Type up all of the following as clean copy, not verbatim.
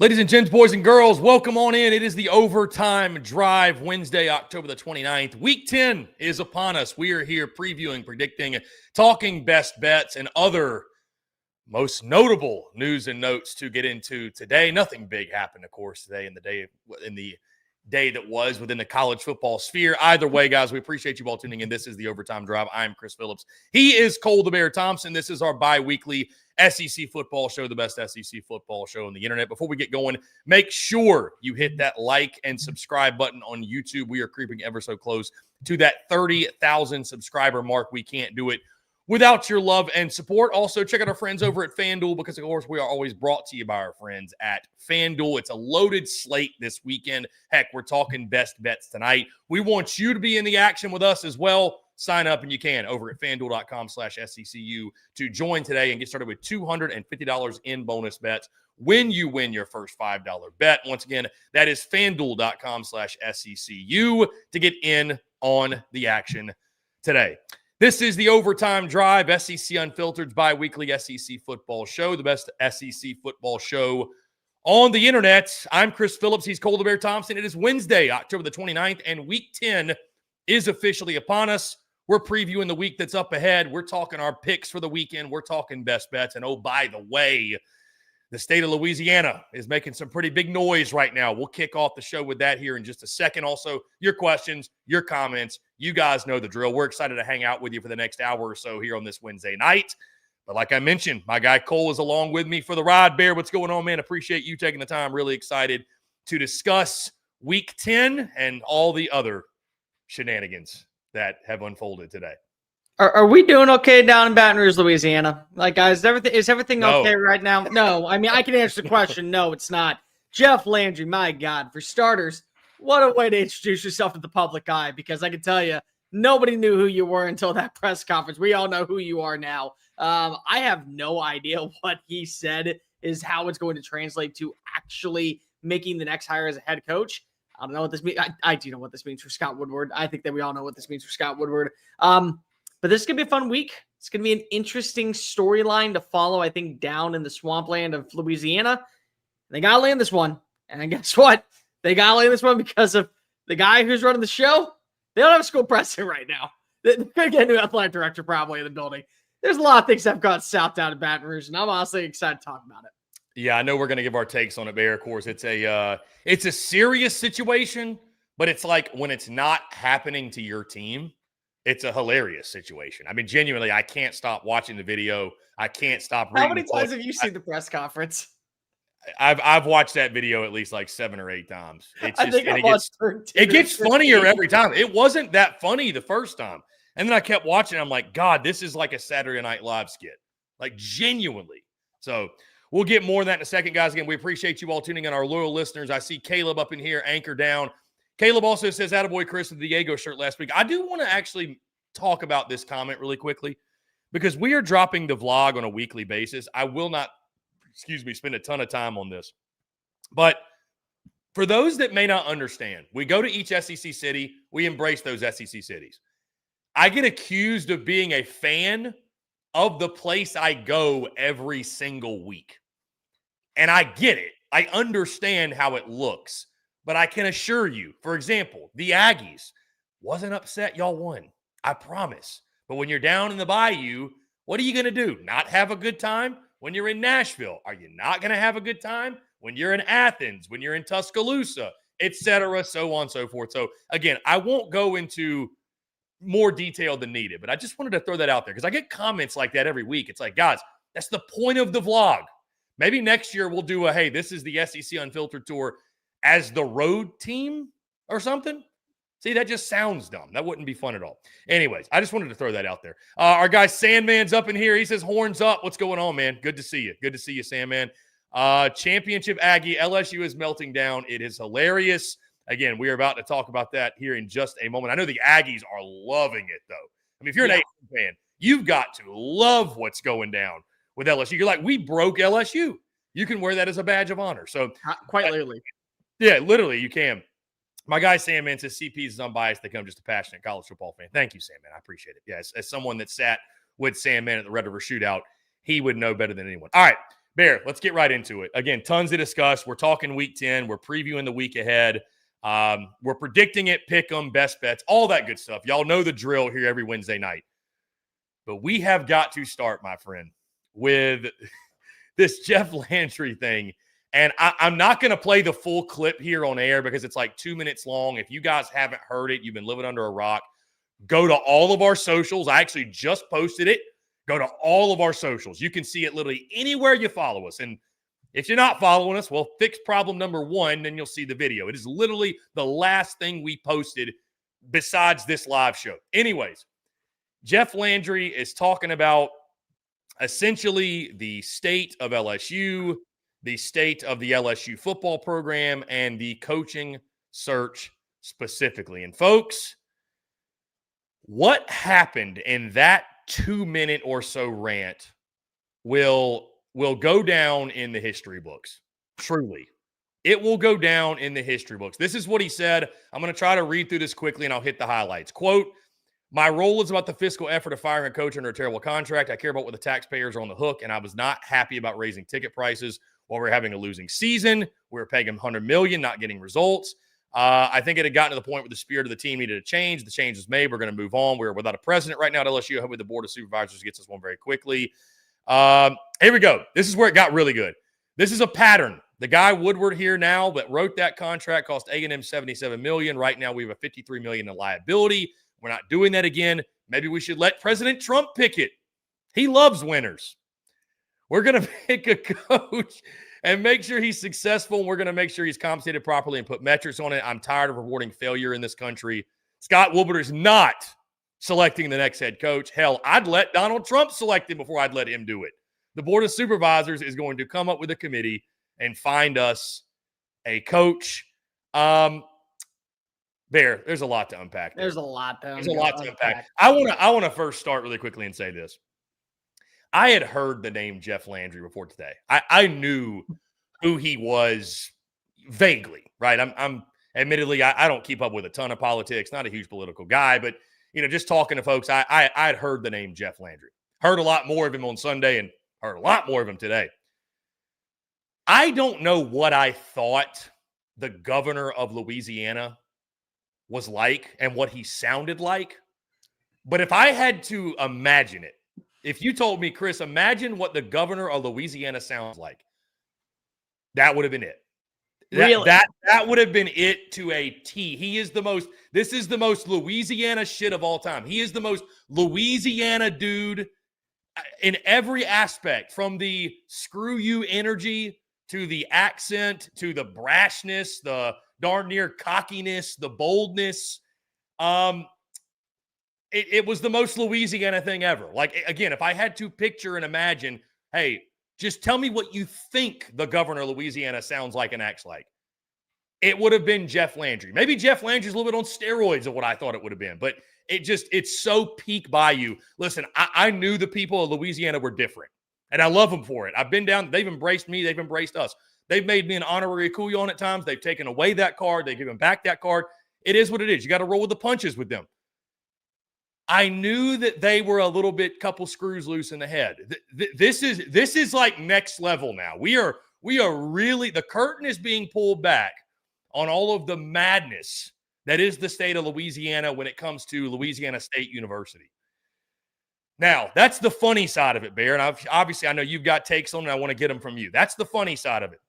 Ladies and gents, boys and girls, welcome on in. It is the Overtime Drive, Wednesday, October the 29th. Week 10 is upon us. We are here previewing, predicting, talking best bets, and other most notable news and notes to get into today. Nothing big happened, of course, today in the day that was within the college football sphere. Either way, guys, we appreciate you all tuning in. This is the Overtime Drive. I'm Chris Phillips. He is Cole the Bear Thompson. This is our bi-weekly SEC football show, the best SEC football show on the internet. Before we get going, make sure you hit that like and subscribe button on YouTube. We are creeping ever so close to that 30,000 subscriber mark. We can't do it without your love and support. Also, check out our friends over at FanDuel because, of course, we are always brought to you by our friends at FanDuel. It's a loaded slate this weekend. Heck, we're talking best bets tonight. We want you to be in the action with us as well. Sign up, and you can, over at FanDuel.com/SECU to join today and get started with $250 in bonus bets when you win your first $5 bet. Once again, that is FanDuel.com/SECU to get in on the action today. This is the Overtime Drive, SEC Unfiltered's bi-weekly SEC football show, the best SEC football show on the internet. I'm Chris Phillips. He's Cole the Bear Thompson. It is Wednesday, October the 29th, and Week 10 is officially upon us. We're previewing the week that's up ahead. We're talking our picks for the weekend. We're talking best bets. And, oh, by the way, the state of Louisiana is making some pretty big noise right now. We'll kick off the show with that here in just a second. Also, your questions, your comments. You guys know the drill. We're excited to hang out with you for the next hour or so here on this Wednesday night. But like I mentioned, my guy Cole is along with me for the ride. Bear, what's going on, man? Appreciate you taking the time. Really excited to discuss Week 10 and all the other shenanigans that have unfolded today. Are we doing okay down in Baton Rouge, Louisiana? Like, guys, is everything okay right now? No. I mean, I can answer the question. No, it's not. Jeff Landry, my God, for starters, what a way to introduce yourself to the public eye, because I can tell you, nobody knew who you were until that press conference. We all know who you are now. I have no idea what he said is how it's going to translate to actually making the next hire as a head coach. I don't know what this means. I do know what this means for Scott Woodward. I think that we all know what this means for Scott Woodward. But this is going to be a fun week. It's going to be an interesting storyline to follow, I think, down in the swampland of Louisiana. They got to land this one. And guess what? They got to land this one because of the guy who's running the show. They don't have a school president right now. They're going to get a new athletic director probably in the building. There's a lot of things that have gone south down in Baton Rouge, and I'm honestly excited to talk about it. Yeah, I know we're going to give our takes on it, Bear. Of course, it's a serious situation, but it's like when it's not happening to your team, it's a hilarious situation. I mean, genuinely, I can't stop watching the video. I can't stop reading. How many times have you seen the press conference? I've watched that video at least like 7 or 8 times. It's just, it gets funnier every time. It wasn't that funny the first time. And then I kept watching. I'm like, God, this is like a Saturday Night Live skit. Like, genuinely. So we'll get more of that in a second, guys. Again, we appreciate you all tuning in, our loyal listeners. I see Caleb up in here, anchor down. Caleb also says, attaboy Chris with the Diego shirt last week. I do want to actually talk about this comment really quickly because we are dropping the vlog on a weekly basis. I will not, spend a ton of time on this. But for those that may not understand, we go to each SEC city. We embrace those SEC cities. I get accused of being a fan of the place I go every single week. And I get it. I understand how it looks. But I can assure you, for example, the Aggies wasn't upset y'all won. I promise. But when you're down in the bayou, what are you going to do? Not have a good time? When you're in Nashville, are you not going to have a good time? When you're in Athens, when you're in Tuscaloosa, etc., so on and so forth. So again, I won't go into more detail than needed, but I just wanted to throw that out there because I get comments like that every week. It's like, guys, that's the point of the vlog. Maybe next year we'll do a, hey, this is the SEC Unfiltered Tour as the road team or something. See, that just sounds dumb. That wouldn't be fun at all. Anyways, I just wanted to throw that out there. Our guy Sandman's up in here. He says, horns up. What's going on, man? Good to see you. Good to see you, Sandman. Championship Aggie. LSU is melting down. It is hilarious. Again, we are about to talk about that here in just a moment. I know the Aggies are loving it, though. I mean, if you're an A&M fan, you've got to love what's going down with LSU. You're like, we broke LSU. You can wear that as a badge of honor. So quite literally. Yeah, literally, you can. My guy Sandman says CP is unbiased. They come just a passionate college football fan. Thank you, Sandman. I appreciate it. Yeah, as someone that sat with Sandman at the Red River Shootout, he would know better than anyone. All right, Bear, let's get right into it. Again, tons to discuss. We're talking Week 10. We're previewing the week ahead. We're predicting it, pick 'em, best bets, all that good stuff. Y'all know the drill here every Wednesday night. But we have got to start, my friend, with this Jeff Landry thing. And I'm not going to play the full clip here on air because it's like 2 minutes long. If you guys haven't heard it, you've been living under a rock. Go to all of our socials. I actually just posted it. Go to all of our socials. You can see it literally anywhere you follow us. And if you're not following us, well, fix problem number one, then you'll see the video. It is literally the last thing we posted besides this live show. Anyways, Jeff Landry is talking about essentially the state of LSU, the state of the LSU football program, and the coaching search specifically. And folks, what happened in that 2-minute or so rant will go down in the history books. Truly. It will go down in the history books. This is what he said. I'm going to try to read through this quickly, and I'll hit the highlights. Quote, my role is about the fiscal effort of firing a coach under a terrible contract. I care about what the taxpayers are on the hook, and I was not happy about raising ticket prices while we're having a losing season. We were paying him $100 million, not getting results. I think it had gotten to the point where the spirit of the team needed a change. The change was made. We're going to move on. We're without a president right now at LSU. I hope the board of supervisors gets us one very quickly. Here we go. This is where it got really good. This is a pattern. The guy Woodward here now that wrote that contract cost A&M $77 million. Right now we have a $53 million in liability. We're not doing that again. Maybe we should let President Trump pick it. He loves winners. We're going to pick a coach and make sure he's successful. And we're going to make sure he's compensated properly and put metrics on it. I'm tired of rewarding failure in this country. Scott Woodward is not selecting the next head coach. Hell, I'd let Donald Trump select him before I'd let him do it. The board of supervisors is going to come up with a committee and find us a coach. Bear, there's a lot to unpack there. There's a lot to unpack. I want to first start really quickly and say this. I had heard the name Jeff Landry before today. I knew who he was vaguely, right? I'm admittedly, I don't keep up with a ton of politics, not a huge political guy, but just talking to folks, I'd heard the name Jeff Landry. Heard a lot more of him on Sunday and heard a lot more of him today. I don't know what I thought the governor of Louisiana was like and what he sounded like, but if I had to imagine it, if you told me, Chris, imagine what the governor of Louisiana sounds like, that would have been it. Really? That would have been it to a T. This is the most Louisiana shit of all time. He is the most Louisiana dude in every aspect, from the screw you energy to the accent to the brashness, the darn near cockiness, the boldness. It was the most Louisiana thing ever. Like, again, if I had to picture and imagine, hey, just tell me what you think the governor of Louisiana sounds like and acts like, it would have been Jeff Landry. Maybe Jeff Landry's a little bit on steroids of what I thought it would have been, but it's so peak Bayou. Listen, I knew the people of Louisiana were different, and I love them for it. I've been down. They've embraced me. They've embraced us. They've made me an honorary couillon at times. They've taken away that card. They've given back that card. It is what it is. You got to roll with the punches with them. I knew that they were a little bit couple screws loose in the head. This is like next level now. We are really, the curtain is being pulled back on all of the madness that is the state of Louisiana when it comes to Louisiana State University. Now, that's the funny side of it, Bear. And obviously, I know you've got takes on it. I want to get them from you. That's the funny side of it.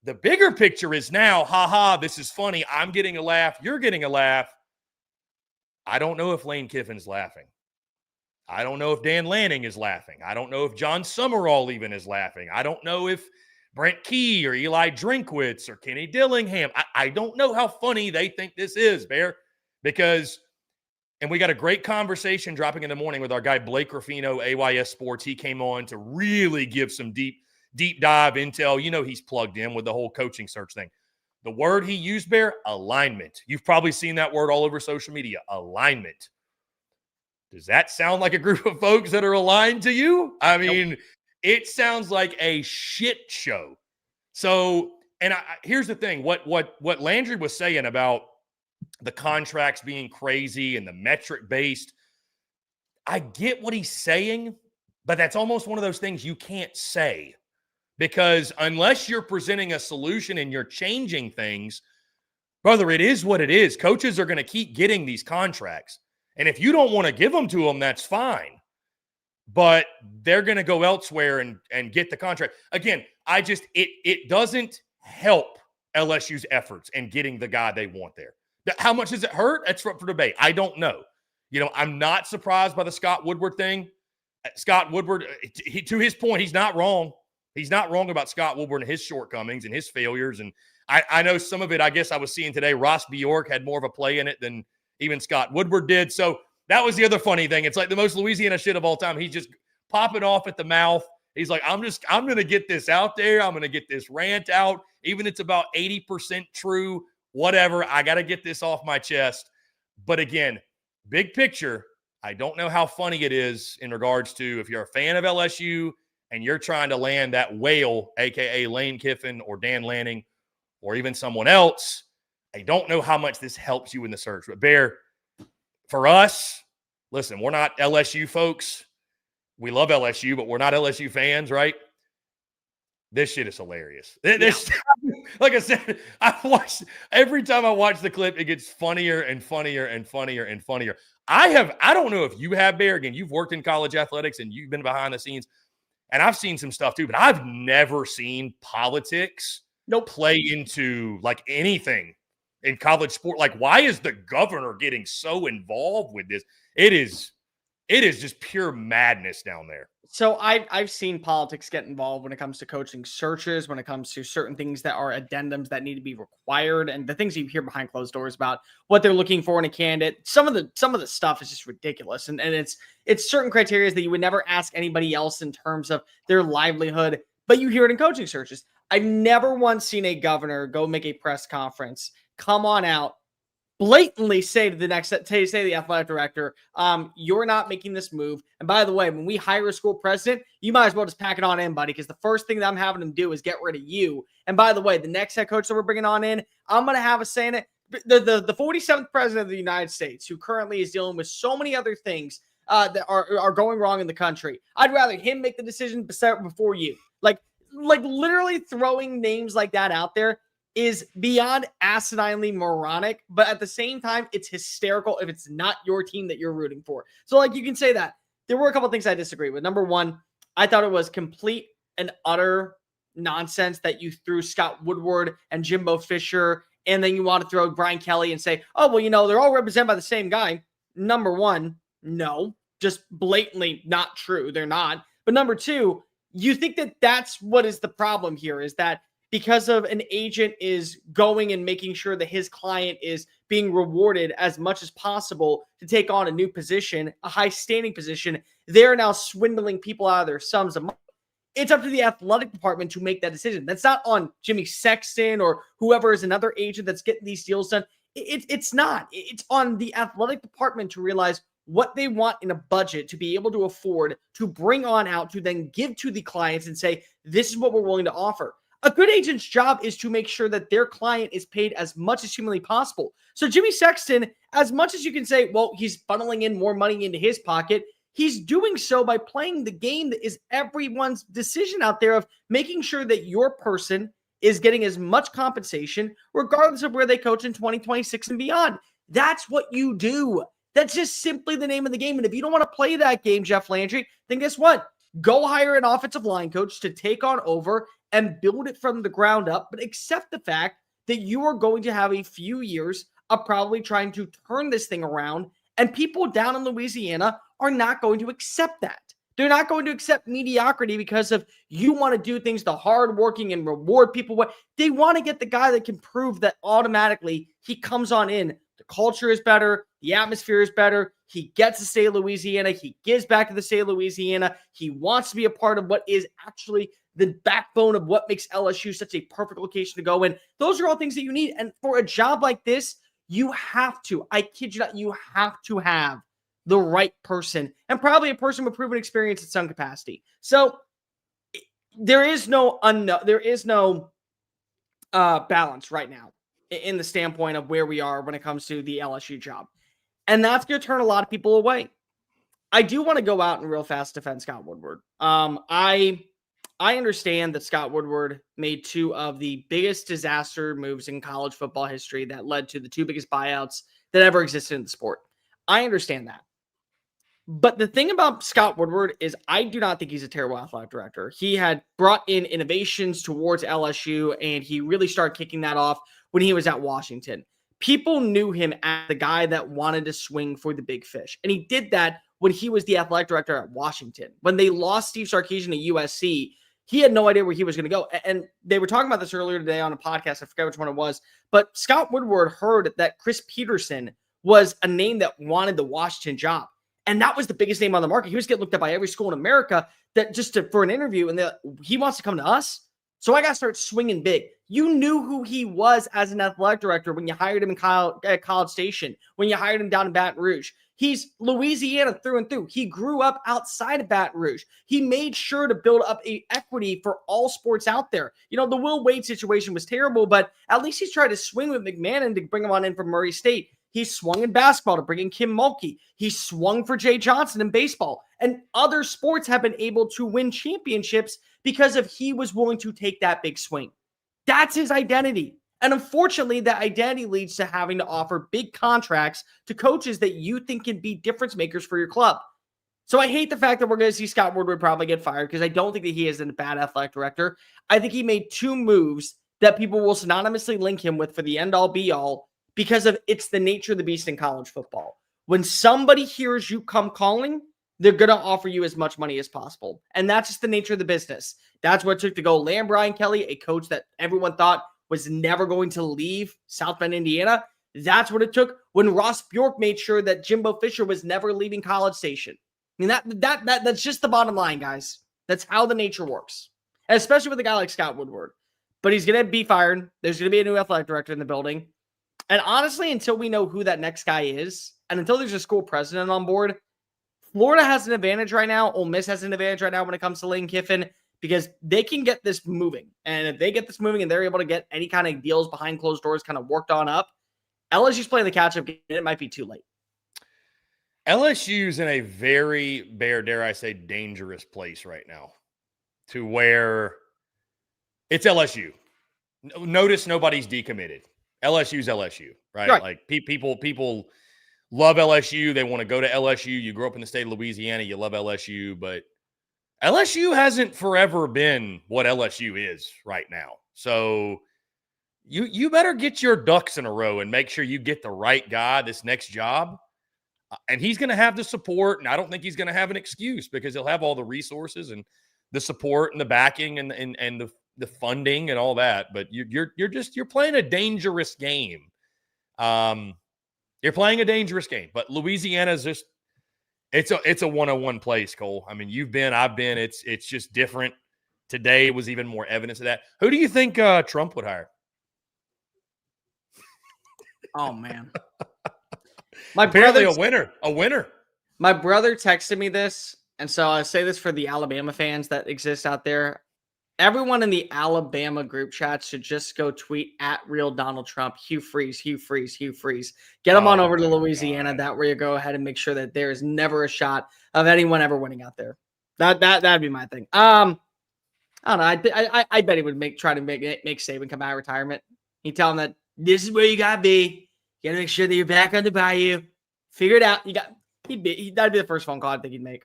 The bigger picture is now, this is funny. I'm getting a laugh. You're getting a laugh. I don't know if Lane Kiffin's laughing. I don't know if Dan Lanning is laughing. I don't know if John Summerall even is laughing. I don't know if Brent Key or Eli Drinkwitz or Kenny Dillingham. I don't know how funny they think this is, Bear, because, and we got a great conversation dropping in the morning with our guy Blake Ruffino, AYS Sports. He came on to really give some deep dive intel. You know, he's plugged in with the whole coaching search thing. The word he used, Bear, alignment. You've probably seen that word all over social media, alignment. Does that sound like a group of folks that are aligned to you? I mean, It sounds like a shit show. So, and here's the thing, what Landry was saying about the contracts being crazy and the metric based, I get what he's saying, but that's almost one of those things you can't say, because unless you're presenting a solution and you're changing things, brother, it is what it is. Coaches are going to keep getting these contracts. And if you don't want to give them to them, that's fine. But they're going to go elsewhere and get the contract. Again, it doesn't help LSU's efforts in getting the guy they want there. How much does it hurt? That's up for debate. I don't know. You know, I'm not surprised by the Scott Woodward thing. Scott Woodward, to his point, he's not wrong. He's not wrong about Scott Woodward and his shortcomings and his failures. And I know some of it, I guess I was seeing today, Ross Bjork had more of a play in it than even Scott Woodward did. So that was the other funny thing. It's like the most Louisiana shit of all time. He's just popping off at the mouth. He's like, I'm going to get this out there. I'm going to get this rant out. Even if it's about 80% true, whatever. I got to get this off my chest. But again, big picture, I don't know how funny it is in regards to if you're a fan of LSU and you're trying to land that whale, a.k.a. Lane Kiffin or Dan Lanning or even someone else. I don't know how much this helps you in the search. But, Bear, for us, listen, we're not LSU folks. We love LSU, but we're not LSU fans, right? This shit is hilarious. Like I said, every time I watch the clip, it gets funnier and funnier and funnier and funnier. I don't know if you have, Bear. Again, you've worked in college athletics and you've been behind the scenes, and I've seen some stuff too, but I've never seen politics play into like anything in college sport. Like, why is the governor getting so involved with this? It is just pure madness down there. So I've seen politics get involved when it comes to coaching searches, when it comes to certain things that are addendums that need to be required, and the things you hear behind closed doors about what they're looking for in a candidate. Some of the stuff is just ridiculous, and it's certain criteria that you would never ask anybody else in terms of their livelihood, but you hear it in coaching searches. I've never once seen a governor go make a press conference, come on out, blatantly say to the athletic director, you're not making this move. And by the way, when we hire a school president, you might as well just pack it on in, buddy, because the first thing that I'm having him do is get rid of you. And by the way, the next head coach that we're bringing on in, I'm going to have a say in it. The 47th president of the United States, who currently is dealing with so many other things that are going wrong in the country, I'd rather him make the decision before you. Like literally throwing names like that out there is beyond asininely moronic, but at the same time, it's hysterical if it's not your team that you're rooting for. So, like, you can say that. There were a couple of things I disagree with. Number one, I thought it was complete and utter nonsense that you threw Scott Woodward and Jimbo Fisher, and then you want to throw Brian Kelly and say, oh, well, you know, they're all represented by the same guy. Number one, no, just blatantly not true. They're not. But number two, you think that that's what is the problem here, is that because of an agent is going and making sure that his client is being rewarded as much as possible to take on a new position, a high standing position, they're now swindling people out of their sums of money. It's up to the athletic department to make that decision. That's not on Jimmy Sexton or whoever is another agent that's getting these deals done. It's not. It's on the athletic department to realize what they want in a budget to be able to afford to bring on out to then give to the clients and say, this is what we're willing to offer. A good agent's job is to make sure that their client is paid as much as humanly possible. So Jimmy Sexton, as much as you can say, well, he's funneling in more money into his pocket, he's doing so by playing the game that is everyone's decision out there of making sure that your person is getting as much compensation regardless of where they coach in 2026 and beyond. That's what you do. That's just simply the name of the game. And if you don't want to play that game, Jeff Landry, then guess what? Go hire an offensive line coach to take on over and build it from the ground up, but accept the fact that you are going to have a few years of probably trying to turn this thing around, and people down in Louisiana are not going to accept that. They're not going to accept mediocrity because of you want to do things the hardworking and reward people. What they want to get the guy that can prove that automatically he comes on in. The culture is better. The atmosphere is better. He gets to stay in Louisiana. He gives back to the state of Louisiana. He wants to be a part of what is actually the backbone of what makes LSU such a perfect location to go in. Those are all things that you need. And for a job like this, you have to, I kid you not, you have to have the right person, and probably a person with proven experience at some capacity. So there is no balance right now in the standpoint of where we are when it comes to the LSU job. And that's going to turn a lot of people away. I do want to go out and real fast defend Scott Woodward. I understand that Scott Woodward made two of the biggest disaster moves in college football history that led to the two biggest buyouts that ever existed in the sport. I understand that. But the thing about Scott Woodward is I do not think he's a terrible athletic director. He had brought in innovations towards LSU, and he really started kicking that off when he was at Washington. People knew him as the guy that wanted to swing for the big fish. And he did that when he was the athletic director at Washington. When they lost Steve Sarkisian to USC, he had no idea where he was going to go. And they were talking about this earlier today on a podcast. I forget which one it was. But Scott Woodward heard that Chris Peterson was a name that wanted the Washington job. And that was the biggest name on the market. He was getting looked at by every school in America that for an interview, and he wants to come to us. So I got to start swinging big. You knew who he was as an athletic director when you hired him at College Station, when you hired him down in Baton Rouge. He's Louisiana through and through. He grew up outside of Baton Rouge. He made sure to build up a equity for all sports out there. You know, the Will Wade situation was terrible, but at least he's tried to swing with McMahon to bring him on in from Murray State. He swung in basketball to bring in Kim Mulkey. He swung for Jay Johnson in baseball. And other sports have been able to win championships because of he was willing to take that big swing. That's his identity. And unfortunately, that identity leads to having to offer big contracts to coaches that you think can be difference makers for your club. So I hate the fact that we're going to see Scott Woodward probably get fired because I don't think that he is a bad athletic director. I think he made two moves that people will synonymously link him with for the end-all be-all because of it's the nature of the beast in college football. When somebody hears you come calling, they're going to offer you as much money as possible. And that's just the nature of the business. That's what it took to go land Brian Kelly, a coach that everyone thought was never going to leave South Bend, Indiana. That's what it took when Ross Bjork made sure that Jimbo Fisher was never leaving College Station. I mean, that's just the bottom line, guys. That's how the nature works, and especially with a guy like Scott Woodward. But he's going to be fired. There's going to be a new athletic director in the building. And honestly, until we know who that next guy is, and until there's a school president on board, Florida has an advantage right now. Ole Miss has an advantage right now when it comes to Lane Kiffin because they can get this moving. And if they get this moving and they're able to get any kind of deals behind closed doors kind of worked on up, LSU's playing the catch-up game, and it might be too late. LSU's in a very, dare I say, dangerous place right now to where it's LSU. Notice nobody's decommitted. LSU's LSU, right? Like people love LSU. They want to go to LSU. You grew up in the state of Louisiana. You love LSU, but LSU hasn't forever been what LSU is right now. So you better get your ducks in a row and make sure you get the right guy this next job. And he's going to have the support, and I don't think he's going to have an excuse because he'll have all the resources and the support and the backing and the funding and all that. But you're playing a dangerous game. You're playing a dangerous game. But Louisiana's just it's a 101 place, Cole. I mean, you've been, I've been. It's just different. Today was even more evidence of that. Who do you think Trump would hire? Oh man. Apparently a winner. My brother texted me this, and so I say this for the Alabama fans that exist out there. Everyone in the Alabama group chat should just go tweet at real Donald Trump, Hugh Freeze. Get them on over to Louisiana. That way you go ahead and make sure that there is never a shot of anyone ever winning out there. That'd be my thing. I don't know. I bet he would try to make Saban come out of retirement. He'd tell him that this is where you gotta be. You gotta make sure that you're back on the bayou. Figure it out. That'd be the first phone call I think he'd make.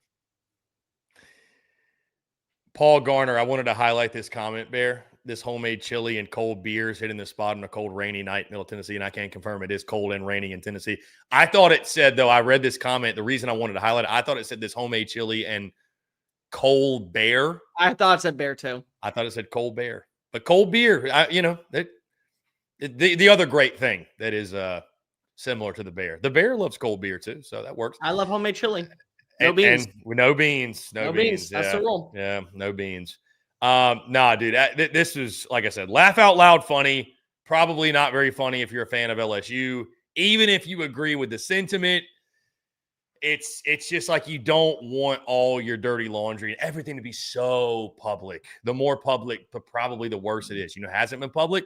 Paul Garner, I wanted to highlight this comment, Bear. This homemade chili and cold beers hitting the spot on a cold, rainy night in Middle Tennessee, and I can confirm it is cold and rainy in Tennessee. I thought it said, though, I read this comment. The reason I wanted to highlight it, I thought it said this homemade chili and cold bear. I thought it said bear, too. I thought it said cold bear. But cold beer, the other great thing that is similar to the bear. The bear loves cold beer, too, so that works. I love homemade chili. No beans. No beans. No beans. That's the rule. Yeah, no beans. Nah, dude, this is, like I said, laugh out loud funny. Probably not very funny if you're a fan of LSU. Even if you agree with the sentiment, it's just like you don't want all your dirty laundry and everything to be so public. The more public, probably the worse it is. Hasn't been public?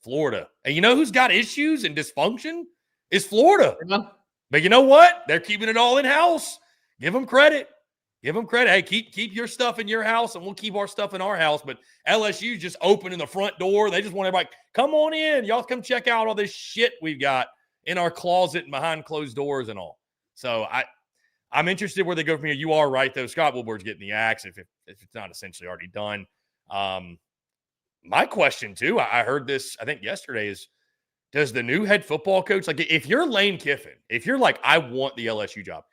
Florida. And you know who's got issues and dysfunction? Is Florida. Yeah. But you know what? They're keeping it all in-house. Give them credit. Give them credit. Hey, keep your stuff in your house, and we'll keep our stuff in our house. But LSU just opening the front door. They just want everybody, come on in. Y'all come check out all this shit we've got in our closet and behind closed doors and all. So I'm interested where they go from here. You are right, though. Scott Woodward's getting the axe if it's not essentially already done. My question, too, I heard this, I think yesterday, is does the new head football coach, like if you're Lane Kiffin, if you're like, I want the LSU job,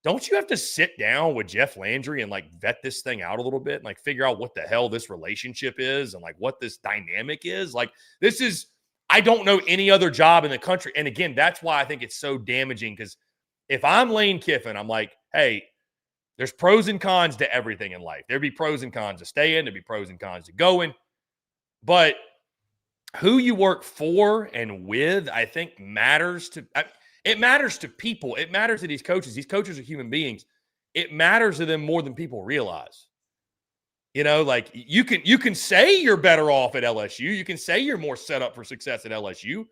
don't you have to sit down with Jeff Landry and like vet this thing out a little bit and like figure out what the hell this relationship is and like what this dynamic is? Like this is, I don't know any other job in the country. And again, that's why I think it's so damaging, because if I'm Lane Kiffin, I'm like, hey, there's pros and cons to everything in life. There'd be pros and cons to staying. There'd be pros and cons to going. But who you work for and with, I think matters to it matters to people. It matters to these coaches. These coaches are human beings. It matters to them more than people realize. Like you can say you're better off at LSU. You can say you're more set up for success at LSU.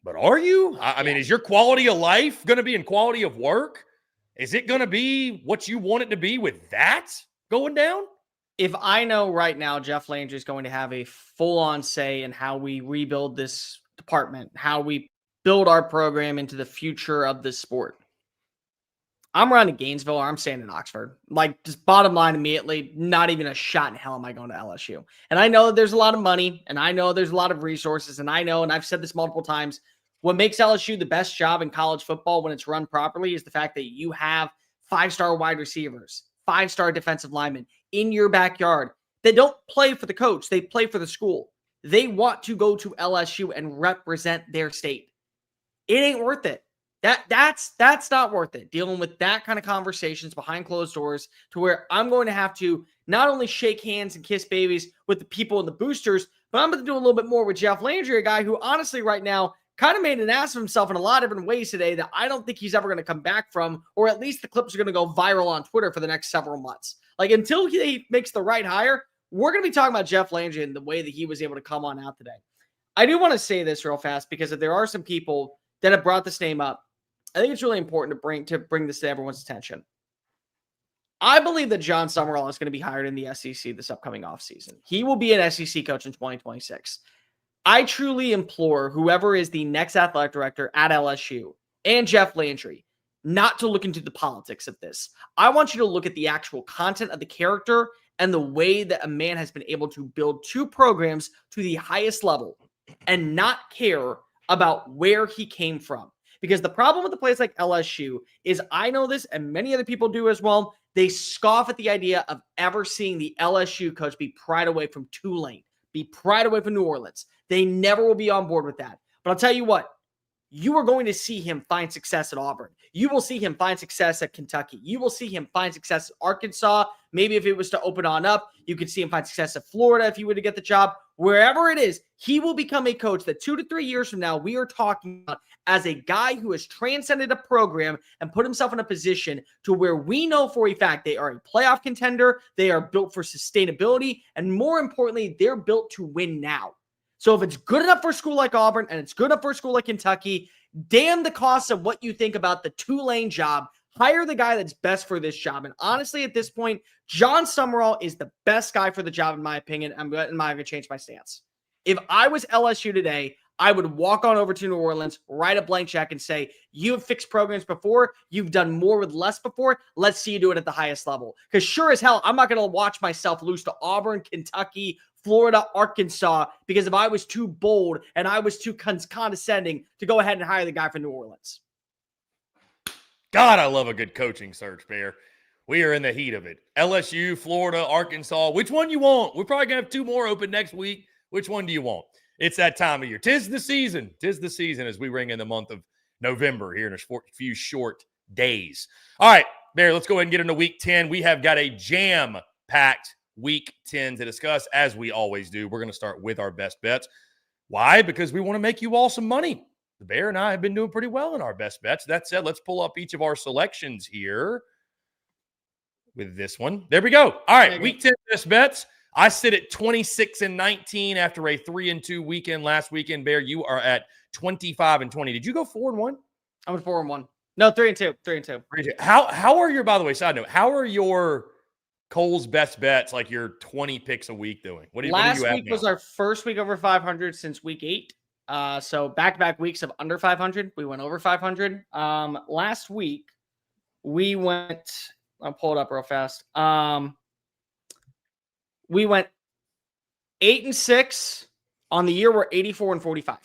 But are you? I mean, is your quality of life going to be in quality of work? Is it going to be what you want it to be with that going down? If I know right now Jeff Landry is going to have a full-on say in how we rebuild this department, how we build our program into the future of this sport, I'm running to Gainesville or I'm staying in Oxford. Like, just bottom line immediately, not even a shot in hell am I going to LSU. And I know that there's a lot of money, and I know there's a lot of resources, and I know, and I've said this multiple times, what makes LSU the best job in college football when it's run properly is the fact that you have 5-star wide receivers, 5-star defensive linemen in your backyard that don't play for the coach. They play for the school. They want to go to LSU and represent their state. It ain't worth it. That's not worth it. Dealing with that kind of conversations behind closed doors to where I'm going to have to not only shake hands and kiss babies with the people in the boosters, but I'm going to do a little bit more with Jeff Landry, a guy who honestly right now kind of made an ass of himself in a lot of different ways today that I don't think he's ever going to come back from, or at least the clips are going to go viral on Twitter for the next several months. Like, until he makes the right hire, we're going to be talking about Jeff Landry and the way that he was able to come on out today. I do want to say this real fast because if there are some people that have brought this name up, I think it's really important to bring this to everyone's attention. I believe that John Summerall is going to be hired in the SEC this upcoming offseason. He will be an SEC coach in 2026. I truly implore whoever is the next athletic director at LSU and Jeff Landry not to look into the politics of this. I want you to look at the actual content of the character and the way that a man has been able to build two programs to the highest level and not care about where he came from. Because the problem with a place like LSU is, I know this and many other people do as well, they scoff at the idea of ever seeing the LSU coach be pried away from Tulane, be pried away from New Orleans. They never will be on board with that. But I'll tell you what, you are going to see him find success at Auburn. You will see him find success at Kentucky. You will see him find success at Arkansas. Maybe if it was to open on up, you could see him find success at Florida if he were to get the job. Wherever it is, he will become a coach that 2 to 3 years from now, we are talking about as a guy who has transcended a program and put himself in a position to where we know for a fact they are a playoff contender. They are built for sustainability. And more importantly, they're built to win now. So if it's good enough for a school like Auburn and it's good enough for a school like Kentucky, damn the cost of what you think about the Tulane job. Hire the guy that's best for this job. And honestly, at this point, John Summerall is the best guy for the job, in my opinion. I'm going to change my stance. If I was LSU today, I would walk on over to New Orleans, write a blank check, and say, you have fixed programs before. You've done more with less before. Let's see you do it at the highest level. Because sure as hell, I'm not going to watch myself lose to Auburn, Kentucky, Florida, Arkansas, because if I was too bold and I was too condescending to go ahead and hire the guy from New Orleans. God, I love a good coaching search, Bear. We are in the heat of it. LSU, Florida, Arkansas. Which one you want? We're probably going to have 2 more open next week. Which one do you want? It's that time of year. Tis the season. Tis the season as we ring in the month of November here in a few short days. All right, Bear, let's go ahead and get into week 10. We have got a jam-packed week 10 to discuss, as we always do. We're going to start with our best bets. Why? Because we want to make you all some money. The Bear and I have been doing pretty well in our best bets. That said, let's pull up each of our selections here with this one. There we go. All right, week 10 best bets. I sit at 26-19 after a 3-2 weekend last weekend. Bear, you are at 25-20. Did you go 4-1? I went 4-1. No, 3-2. 3-2. How are your, by the way, side note, how are your Cole's best bets, like your 20 picks a week doing? Last week was our first week over 500 since week 8. So back-to-back weeks of under 500. We went over 500. Last week, we went, I'll pull it up real fast. We went 8-6 on the year. We're 84-45.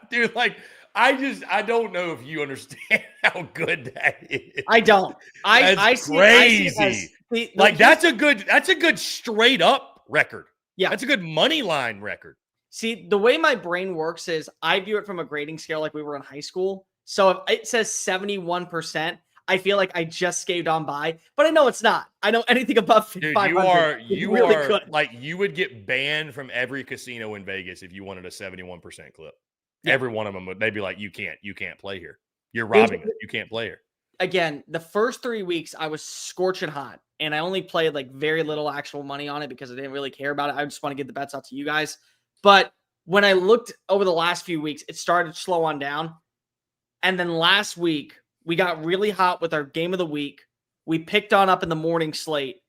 Dude, like, I don't know if you understand how good that is. I don't. That's crazy. That's a good straight up record. Yeah. That's a good money line record. See, the way my brain works is I view it from a grading scale like we were in high school. So if it says 71%, I feel like I just scaved on by, but I know it's not. I know anything above 500. Dude, you are good. Like, you would get banned from every casino in Vegas if you wanted a 71% clip. Yeah. Every one of them would. They'd be like, you can't play here. You're robbing us. You can't play here. Again, the first 3 weeks I was scorching hot, and I only played like very little actual money on it because I didn't really care about it. I just want to get the bets out to you guys. But when I looked over the last few weeks, it started to slow on down. And then last week, we got really hot with our game of the week. We picked on up in the morning slate.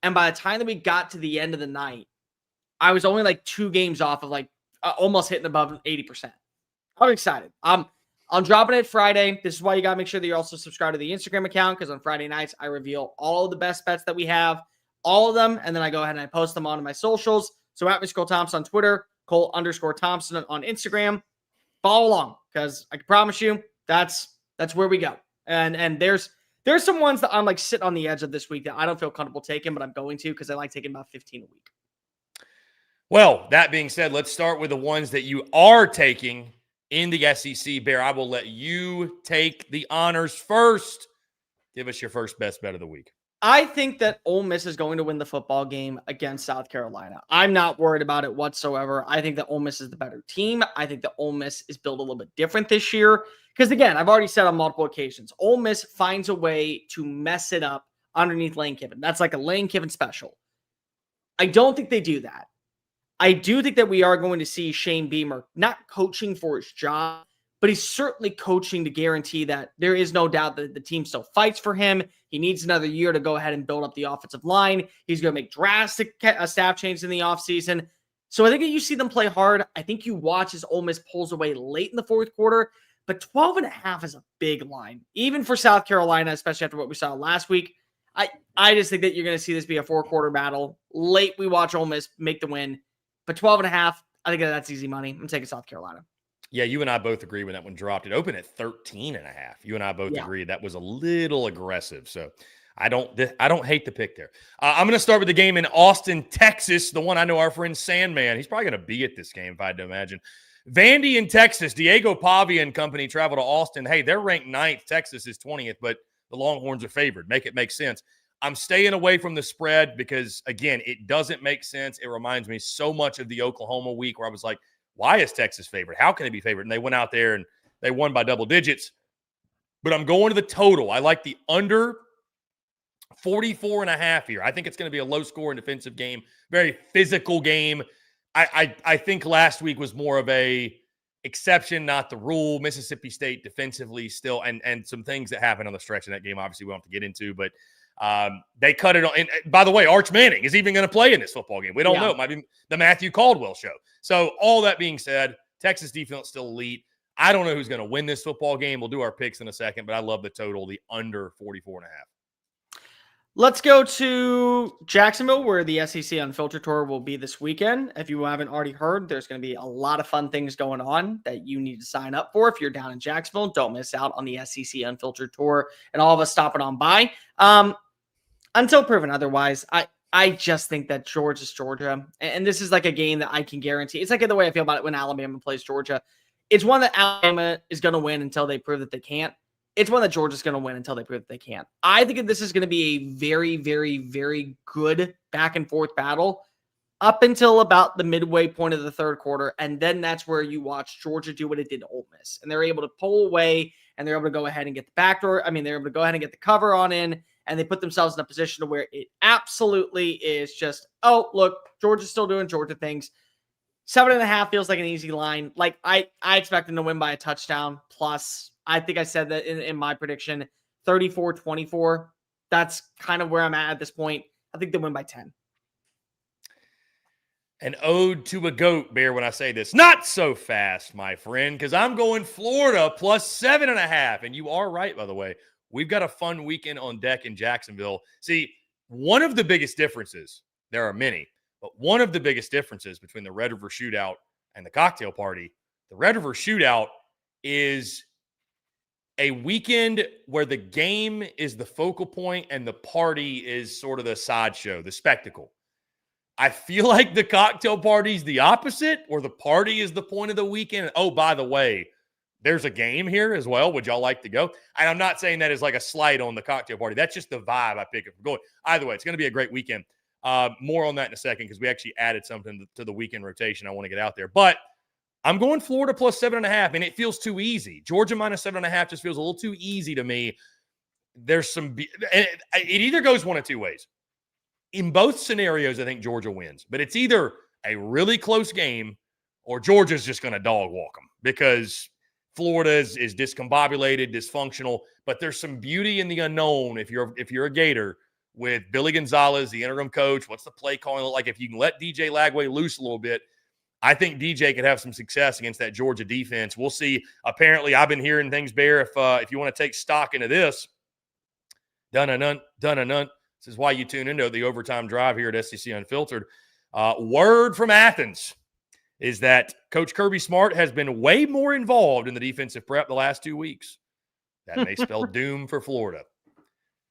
And by the time that we got to the end of the night, I was only like 2 games off of like almost hitting above 80%. I'm excited. I'm dropping it Friday. This is why you got to make sure that you're also subscribed to the Instagram account, because on Friday nights, I reveal all of the best bets that we have, all of them. And then I go ahead and I post them onto my socials. So at Mr. Cole Thompson on Twitter, Cole_Thompson on Instagram. Follow along, because I can promise you that's where we go. And there's some ones that I'm like sitting on the edge of this week that I don't feel comfortable taking, but I'm going to, because I like taking about 15 a week. Well, that being said, let's start with the ones that you are taking in the SEC. Bear, I will let you take the honors first. Give us your first best bet of the week. I think that Ole Miss is going to win the football game against South Carolina. I'm not worried about it whatsoever. I think that Ole Miss is the better team. I think that Ole Miss is built a little bit different this year. Because, again, I've already said on multiple occasions, Ole Miss finds a way to mess it up underneath Lane Kiffin. That's like a Lane Kiffin special. I don't think they do that. I do think that we are going to see Shane Beamer not coaching for his job, but he's certainly coaching to guarantee that there is no doubt that the team still fights for him. He needs another year to go ahead and build up the offensive line. He's going to make drastic staff changes in the offseason. So I think that you see them play hard. I think you watch as Ole Miss pulls away late in the fourth quarter, but 12.5 is a big line, even for South Carolina, especially after what we saw last week. I just think that you're going to see this be a 4-quarter battle. Late, we watch Ole Miss make the win, but 12.5, I think that's easy money. I'm taking South Carolina. Yeah, you and I both agree when that one dropped. It opened at 13.5. You and I both agreed that was a little aggressive. So I don't hate the pick there. I'm going to start with the game in Austin, Texas, the one I know our friend Sandman. He's probably going to be at this game, if I had to imagine. Vandy in Texas, Diego Pavia and company travel to Austin. Hey, they're ranked 9th. Texas is 20th, but the Longhorns are favored. Make it make sense. I'm staying away from the spread because, again, it doesn't make sense. It reminds me so much of the Oklahoma week where I was like, why is Texas favored? How can they be favored? And they went out there and they won by double digits. But I'm going to the total. I like the under 44.5 here. I think it's going to be a low-scoring defensive game, very physical game. I think last week was more of a exception, not the rule. Mississippi State defensively still, and some things that happened on the stretch in that game, obviously we don't have to get into, but They cut it on. And by the way, Arch Manning is even going to play in this football game. We don't know. It might be the Matthew Caldwell show. So all that being said, Texas defense still elite. I don't know who's going to win this football game. We'll do our picks in a second, but I love the total, the under 44.5. Let's go to Jacksonville, where the SEC Unfiltered Tour will be this weekend. If you haven't already heard, there's going to be a lot of fun things going on that you need to sign up for. If you're down in Jacksonville, don't miss out on the SEC Unfiltered Tour and all of us stopping on by. Until proven otherwise, I just think that Georgia's Georgia. And this is like a game that I can guarantee. It's like the way I feel about it when Alabama plays Georgia. It's one that Alabama is going to win until they prove that they can't. It's one that Georgia's going to win until they prove that they can't. I think that this is going to be a very, very, very good back and forth battle up until about the midway point of the third quarter. And then that's where you watch Georgia do what it did to Ole Miss. And they're able to pull away and they're able to go ahead and get the backdoor. I mean, they're able to go ahead and get the cover on in. And they put themselves in a position where it absolutely is just, oh, look, Georgia's still doing Georgia things. 7.5 feels like an easy line. Like I expect them to win by a touchdown plus. I think I said that in my prediction, 34-24. That's kind of where I'm at this point. I think they win by 10. An ode to a goat, Bear, when I say this. Not so fast, my friend, because I'm going Florida plus 7.5. And you are right, by the way. We've got a fun weekend on deck in Jacksonville. See, one of the biggest differences, there are many, but one of the biggest differences between the Red River Shootout and the cocktail party, the Red River Shootout is a weekend where the game is the focal point and the party is sort of the sideshow, the spectacle. I feel like the cocktail party is the opposite, or the party is the point of the weekend. Oh, by the way, there's a game here as well. Would y'all like to go? And I'm not saying that as like a slight on the cocktail party. That's just the vibe I pick up from going. Either way, it's going to be a great weekend. More on that in a second because we actually added something to the weekend rotation I want to get out there. But I'm going Florida plus 7.5, and it feels too easy. Georgia minus 7.5 just feels a little too easy to me. There's some – it either goes one of two ways. In both scenarios, I think Georgia wins. But it's either a really close game or Georgia's just going to dog walk them because Florida is discombobulated, dysfunctional. But there's some beauty in the unknown if you're a Gator with Billy Gonzalez, the interim coach. What's the play calling look like? If you can let DJ Lagway loose a little bit, I think DJ could have some success against that Georgia defense. We'll see. Apparently, I've been hearing things, Bear. If you want to take stock into this, dun-a-nun. This is why you tune into the Overtime Drive here at SEC Unfiltered. Word from Athens is that Coach Kirby Smart has been way more involved in the defensive prep the last 2 weeks. That may spell doom for Florida.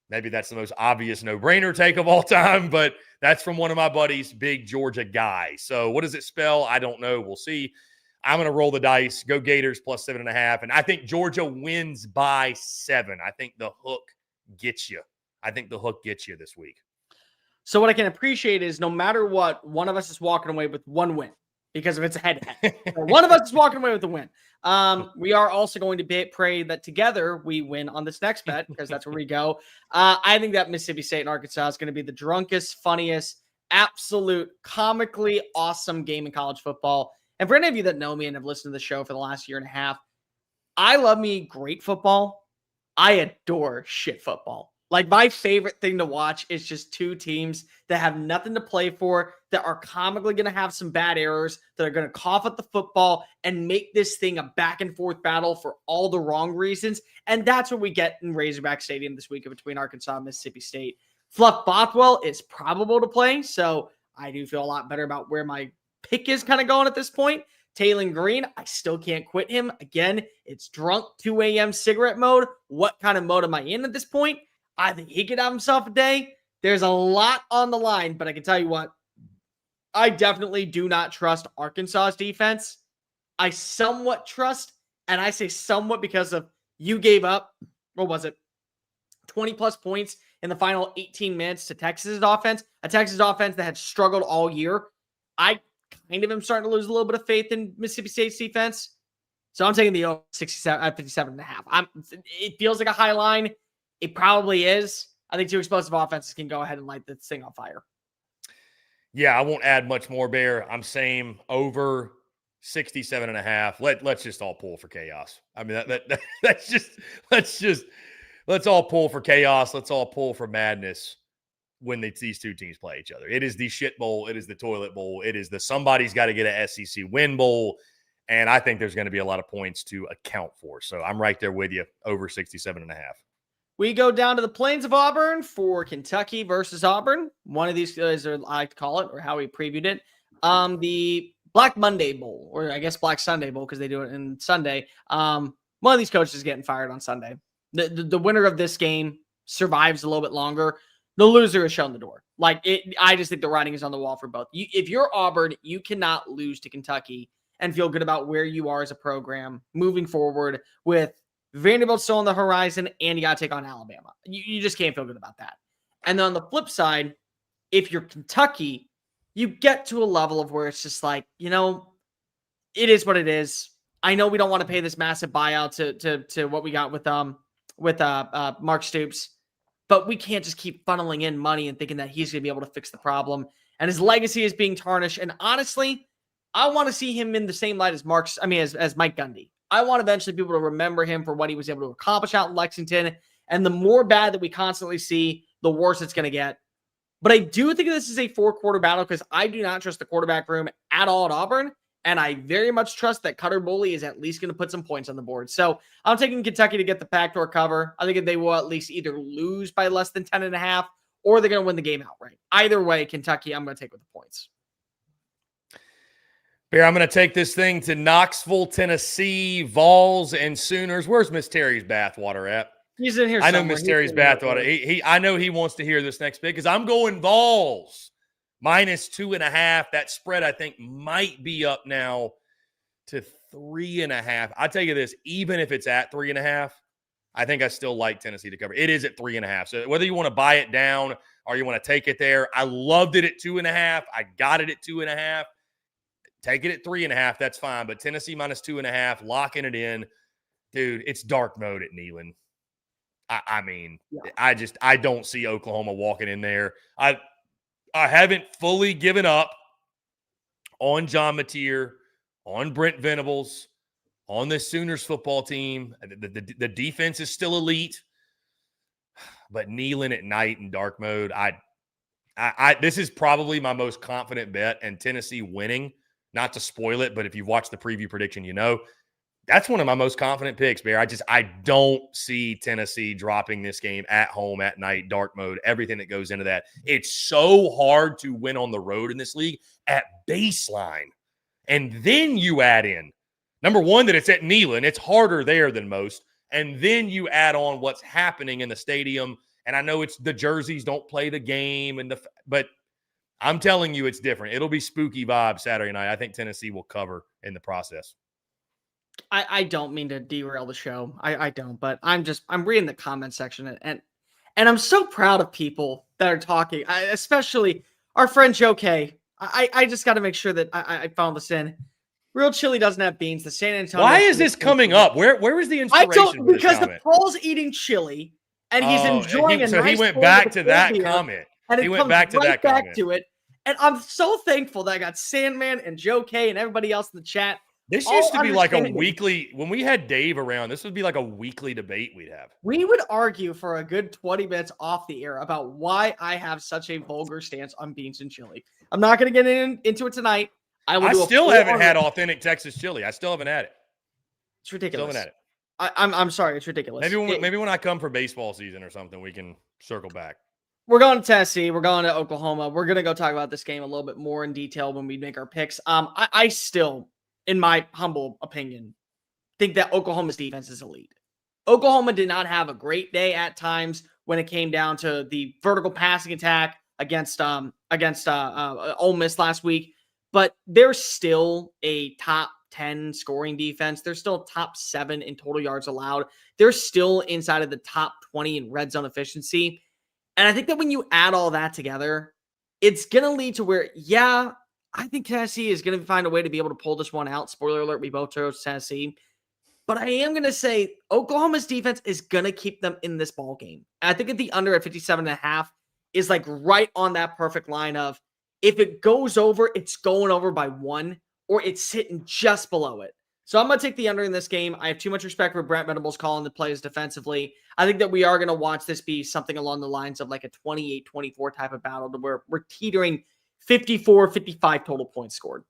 Maybe that's the most obvious no-brainer take of all time, but that's from one of my buddies, big Georgia guy. So what does it spell? I don't know. We'll see. I'm going to roll the dice, go Gators plus 7.5, and I think Georgia wins by 7. I think the hook gets you. This week. So what I can appreciate is no matter what, one of us is walking away with one win because if it's a head-to-head. One of us is walking away with a win. We are also going to pray that together we win on this next bet because that's where we go. I think that Mississippi State and Arkansas is going to be the drunkest, funniest, absolute, comically awesome game in college football. And for any of you that know me and have listened to the show for the last year and a half, I love me great football. I adore shit football. Like, my favorite thing to watch is just two teams that have nothing to play for, that are comically going to have some bad errors, that are going to cough at the football and make this thing a back and forth battle for all the wrong reasons. And that's what we get in Razorback Stadium this weekend between Arkansas and Mississippi State. Fluff Bothwell is probable to play, so I do feel a lot better about where my pick is kind of going at this point. Taylon Green, I still can't quit him. Again, it's drunk 2 a.m. cigarette mode. What kind of mode am I in at this point? I think he could have himself a day. There's a lot on the line, but I can tell you what, I definitely do not trust Arkansas's defense. I somewhat trust, and I say somewhat because of you gave up, what was it, 20-plus points in the final 18 minutes to Texas's offense, a Texas offense that had struggled all year. I kind of am starting to lose a little bit of faith in Mississippi State's defense. So I'm taking the over 57.5. It feels like a high line. It probably is. I think two explosive offenses can go ahead and light this thing on fire. Yeah, I won't add much more, Bear. I'm same over 67.5. Let's just all pull for chaos. I mean, let's let's all pull for chaos. Let's all pull for madness when these two teams play each other. It is the shit bowl. It is the toilet bowl. It is the somebody's got to get an SEC win bowl. And I think there's going to be a lot of points to account for. So I'm right there with you, over 67.5. We go down to the Plains of Auburn for Kentucky versus Auburn. One of these guys, I like to call it, or how we previewed it, the Black Monday Bowl, or I guess Black Sunday Bowl, because they do it in Sunday. One of these coaches is getting fired on Sunday. The winner of this game survives a little bit longer. The loser is shown the door. I just think the writing is on the wall for both. If you're Auburn, you cannot lose to Kentucky and feel good about where you are as a program moving forward with Vanderbilt still on the horizon, and you got to take on Alabama. You just can't feel good about that. And then on the flip side, if you're Kentucky, you get to a level of where it's just like, it is what it is. I know we don't want to pay this massive buyout to what we got with Mark Stoops, but we can't just keep funneling in money and thinking that he's going to be able to fix the problem. And his legacy is being tarnished. And honestly, I want to see him in the same light as as Mike Gundy. I want eventually people to remember him for what he was able to accomplish out in Lexington. And the more bad that we constantly see, the worse it's going to get. But I do think this is a 4-quarter battle because I do not trust the quarterback room at all at Auburn. And I very much trust that Cutter Boley is at least going to put some points on the board. So I'm taking Kentucky to get the backdoor cover. I think they will at least either lose by less than 10.5 or they're going to win the game outright. Either way, Kentucky, I'm going to take with the points. Here, I'm going to take this thing to Knoxville, Tennessee, Vols, and Sooners. Where's Miss Terry's bathwater at? He's in here. I know Miss Terry's bathwater. I know he wants to hear this next pick because I'm going Vols -2.5. That spread, I think, might be up now to 3.5. I'll tell you this, even if it's at 3.5, I think I still like Tennessee to cover. It is at 3.5. So whether you want to buy it down or you want to take it there, I loved it at 2.5. I got it at 2.5. Take it at 3.5. That's fine. But Tennessee -2.5, locking it in. Dude, it's dark mode at Neyland. I don't see Oklahoma walking in there. I haven't fully given up on John Mateer, on Brent Venables, on this Sooners football team. The defense is still elite. But Neyland at night in dark mode, this is probably my most confident bet, and Tennessee winning. Not to spoil it, but if you've watched the preview prediction, that's one of my most confident picks, Bear. I don't see Tennessee dropping this game at home at night, dark mode, everything that goes into that. It's so hard to win on the road in this league at baseline. And then you add in, number one, that it's at Neyland. It's harder there than most. And then you add on what's happening in the stadium. And I know it's the jerseys don't play the game, but I'm telling you, it's different. It'll be spooky vibe Saturday night. I think Tennessee will cover in the process. I don't mean to derail the show. I don't, but I'm reading the comment section and I'm so proud of people that are talking, especially our friend Joe K. I just got to make sure that I found this in. Real Chili doesn't have beans. The San Antonio. Why is this coming up? Where is the inspiration? Because the Paul's eating chili and he's enjoying it. So he went back to that comment. And he went back to that comment. And I'm so thankful that I got Sandman and Joe K and everybody else in the chat. This used to be like a weekly, when we had Dave around, this would be like a weekly debate we'd have. We would argue for a good 20 minutes off the air about why I have such a vulgar stance on beans and chili. I'm not going to get into it tonight. I still haven't had authentic Texas chili. I still haven't had it. It's ridiculous. Still haven't had it. I'm sorry. It's ridiculous. Maybe when I come for baseball season or something, we can circle back. We're going to Tennessee. We're going to Oklahoma. We're going to go talk about this game a little bit more in detail when we make our picks. I still, in my humble opinion, think that Oklahoma's defense is elite. Oklahoma did not have a great day at times when it came down to the vertical passing attack against Ole Miss last week, but they're still a top 10 scoring defense. They're still top 7 in total yards allowed. They're still inside of the top 20 in red zone efficiency. And I think that when you add all that together, it's going to lead to where, I think Tennessee is going to find a way to be able to pull this one out. Spoiler alert, we both chose Tennessee. But I am going to say Oklahoma's defense is going to keep them in this ball game. And I think at the under at 57.5 is like right on that perfect line of if it goes over, it's going over by 1 or it's sitting just below it. So I'm going to take the under in this game. I have too much respect for Brent Venables calling the plays defensively. I think that we are going to watch this be something along the lines of like a 28-24 type of battle to where we're teetering 54, 55 total points scored.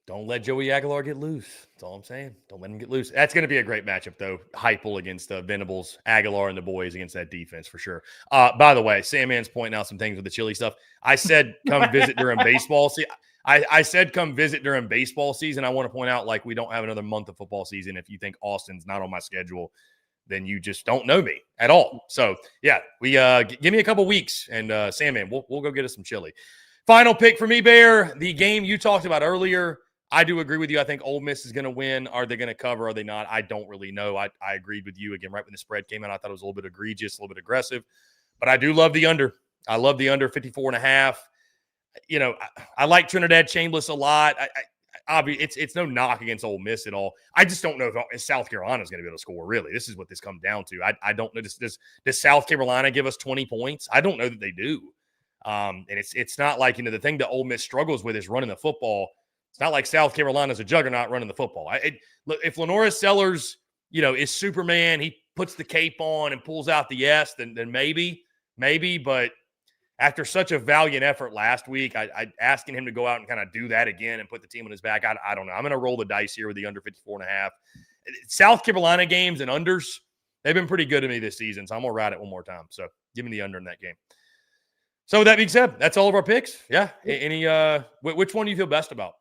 Don't let Joey Aguilar get loose. That's all I'm saying. Don't let him get loose. That's going to be a great matchup, though. Heupel against Venables, Aguilar, and the boys against that defense for sure. By the way, Sandman's pointing out some things with the chili stuff. I said come visit during baseball season. I said come visit during baseball season. I want to point out, like, we don't have another month of football season. If you think Austin's not on my schedule, then you just don't know me at all. So, yeah, we give me a couple weeks, and Sandman, we'll go get us some chili. Final pick for me, Bear, the game you talked about earlier. I do agree with you. I think Ole Miss is going to win. Are they going to cover? Are they not? I don't really know. I agreed with you. Again, right when the spread came out, I thought it was a little bit egregious, a little bit aggressive. But I do love the under. I love the under 54.5. You know, I like Trinidad Chambliss a lot. Obviously, it's no knock against Ole Miss at all. I just don't know if South Carolina is going to be able to score, really. This is what this comes down to. I don't know. Does South Carolina give us 20 points? I don't know that they do. And it's not like, the thing that Ole Miss struggles with is running the football. It's not like South Carolina's a juggernaut running the football. Look, if Lenora Sellers, is Superman, he puts the cape on and pulls out the S, then maybe. But after such a valiant effort last week, I asking him to go out and kind of do that again and put the team on his back. I don't know. I'm going to roll the dice here with the under 54.5. South Carolina games and unders, they've been pretty good to me this season, so I'm going to ride it one more time. So give me the under in that game. So with that being said, that's all of our picks. Yeah. Which one do you feel best about?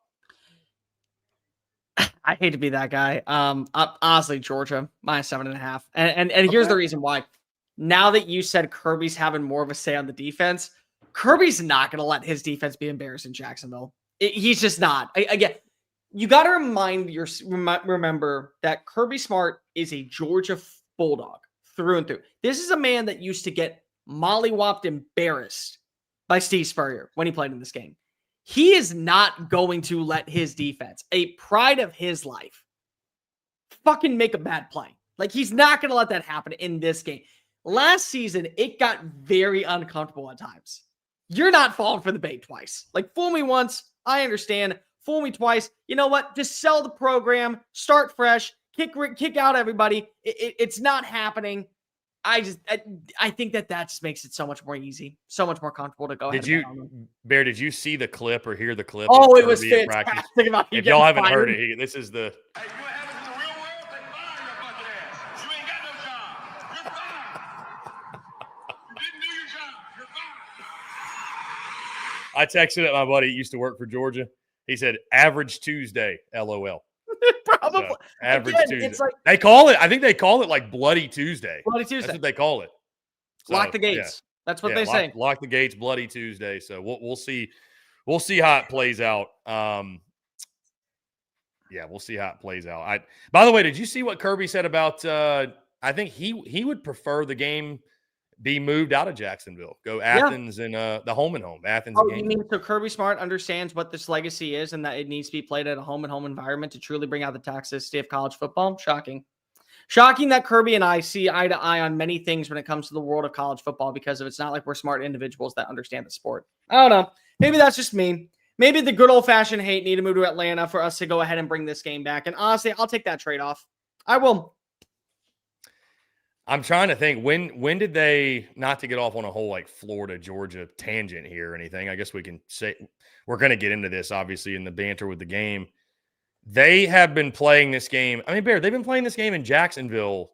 I hate to be that guy. Honestly, Georgia -7.5. And here's the reason why. Now that you said Kirby's having more of a say on the defense, Kirby's not going to let his defense be embarrassed in Jacksonville. He's just not. Again, you got to remember that Kirby Smart is a Georgia Bulldog through and through. This is a man that used to get mollywopped, embarrassed by Steve Spurrier when he played in this game. He is not going to let his defense, a pride of his life, fucking make a bad play. Like, he's not going to let that happen in this game. Last season, it got very uncomfortable at times. You're not falling for the bait twice. Like, fool me once, I understand. Fool me twice. You know what? Just sell the program, start fresh, kick out everybody. It's not happening. I think that just makes it so much more easy, so much more comfortable to go ahead. Bear, did you see the clip or hear the clip? Oh, it was fantastic. If y'all haven't heard it, this is the. Hey, you what happens in the real world? They fire your fucking ass. You ain't got no job. You're fired. You didn't do your job. You're fired. I texted it my buddy. He used to work for Georgia. He said, "Average Tuesday, LOL." Probably. So, average Tuesday. It's like, they call it. I think they call it like Bloody Tuesday. Bloody Tuesday. That's what they call it. So, lock the gates. Yeah. That's what they say. Lock the gates. Bloody Tuesday. So we'll see. We'll see how it plays out. Yeah, we'll see how it plays out. By the way, did you see what Kirby said about? I think he would prefer the game be moved out of Jacksonville. Go Athens and the home and home. Athens. Oh, you mean so Kirby Smart understands what this legacy is and that it needs to be played at a home and home environment to truly bring out the toxicity of college football? Shocking that Kirby and I see eye to eye on many things when it comes to the world of college football, because it's not like we're smart individuals that understand the sport. I don't know. Maybe that's just me. Maybe the good old-fashioned hate need to move to Atlanta for us to go ahead and bring this game back. And honestly, I'll take that trade-off. I will. I'm trying to think, when did they, not to get off on a whole like Florida, Georgia tangent here or anything, I guess we can say, we're going to get into this obviously in the banter with the game. They have been playing this game. I mean, Bear, they've been playing this game in Jacksonville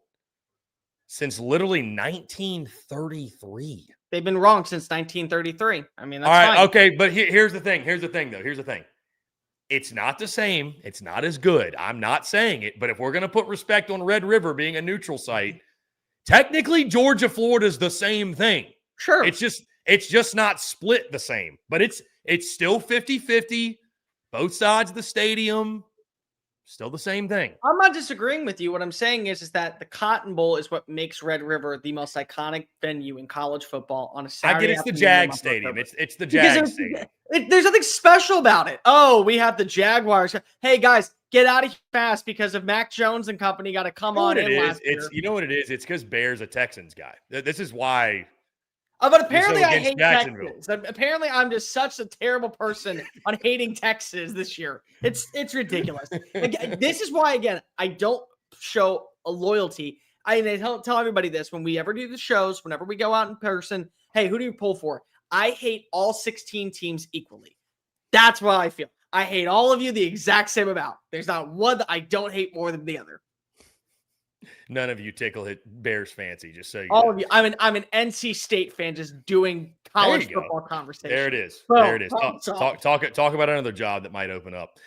since literally 1933. They've been wrong since 1933. I mean, that's all right, fine. Okay, but here's the thing. Here's the thing. It's not the same. It's not as good. I'm not saying it, but if we're going to put respect on Red River being a neutral site, technically Georgia, Florida is the same thing. Sure. It's just not split the same, but it's still 50-50, both sides of the stadium. Still the same thing. I'm not disagreeing with you. What I'm saying is that the Cotton Bowl is what makes Red River the most iconic venue in college football on a Saturday. I get it's the Jag Stadium. It's the Jag Stadium. There's nothing special about it. Oh, we have the Jaguars. Hey, guys, get out of here fast because of Mac Jones and company got to come on in last year. You know what it is? It's because Bear's a Texans guy. This is why But apparently I hate Jacksonville. Texas. Apparently I'm just such a terrible person on hating Texas this year. It's ridiculous. Like, this is why, again, I don't show a loyalty. I tell everybody this when we ever do the shows, whenever we go out in person. Hey, who do you pull for? I hate all 16 teams equally. That's what I feel. I hate all of you the exact same amount. There's not one that I don't hate more than the other. None of you tickle Bears fancy, just so you all know. of you. I'm an NC State fan just doing college football conversation. There it is. Boom. There it is. Talk about another job that might open up.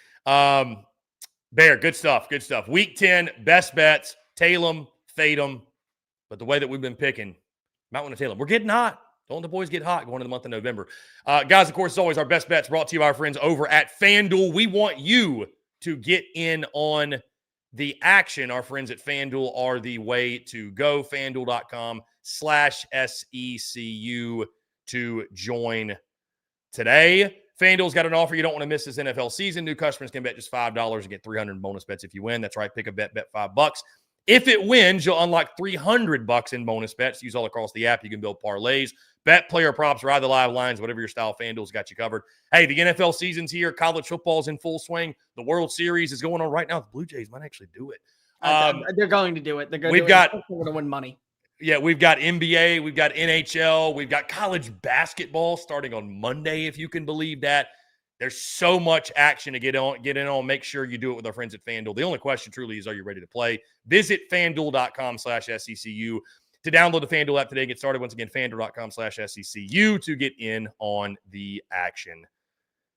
Bear, good stuff. Good stuff. Week 10, best bets. Tail them, fade them. But the way that we've been picking, might want to tail them. We're getting hot. Don't let the boys get hot going into the month of November. Guys, of course, as always, our best bets brought to you by our friends over at FanDuel. We want you to get in on the action. Our friends at FanDuel are the way to go. FanDuel.com/SECU to join today. FanDuel's got an offer you don't want to miss this NFL season. New customers can bet just $5 and get 300 bonus bets if you win. That's right. Pick a bet, bet $5. If it wins, you'll unlock $300 in bonus bets. Use all across the app. You can build parlays, bet player props, ride the live lines, whatever your style. FanDuel's got you covered. Hey, the NFL season's here. College football's in full swing. The World Series is going on right now. The Blue Jays might actually do it. They're going to do it. They're going to win money. Yeah, we've got NBA, we've got NHL, we've got college basketball starting on Monday, if you can believe that. There's so much action to get in on. Make sure you do it with our friends at FanDuel. The only question truly is, are you ready to play? Visit FanDuel.com/SECU to download the FanDuel app today. Get started. Once again, FanDuel.com/SECU to get in on the action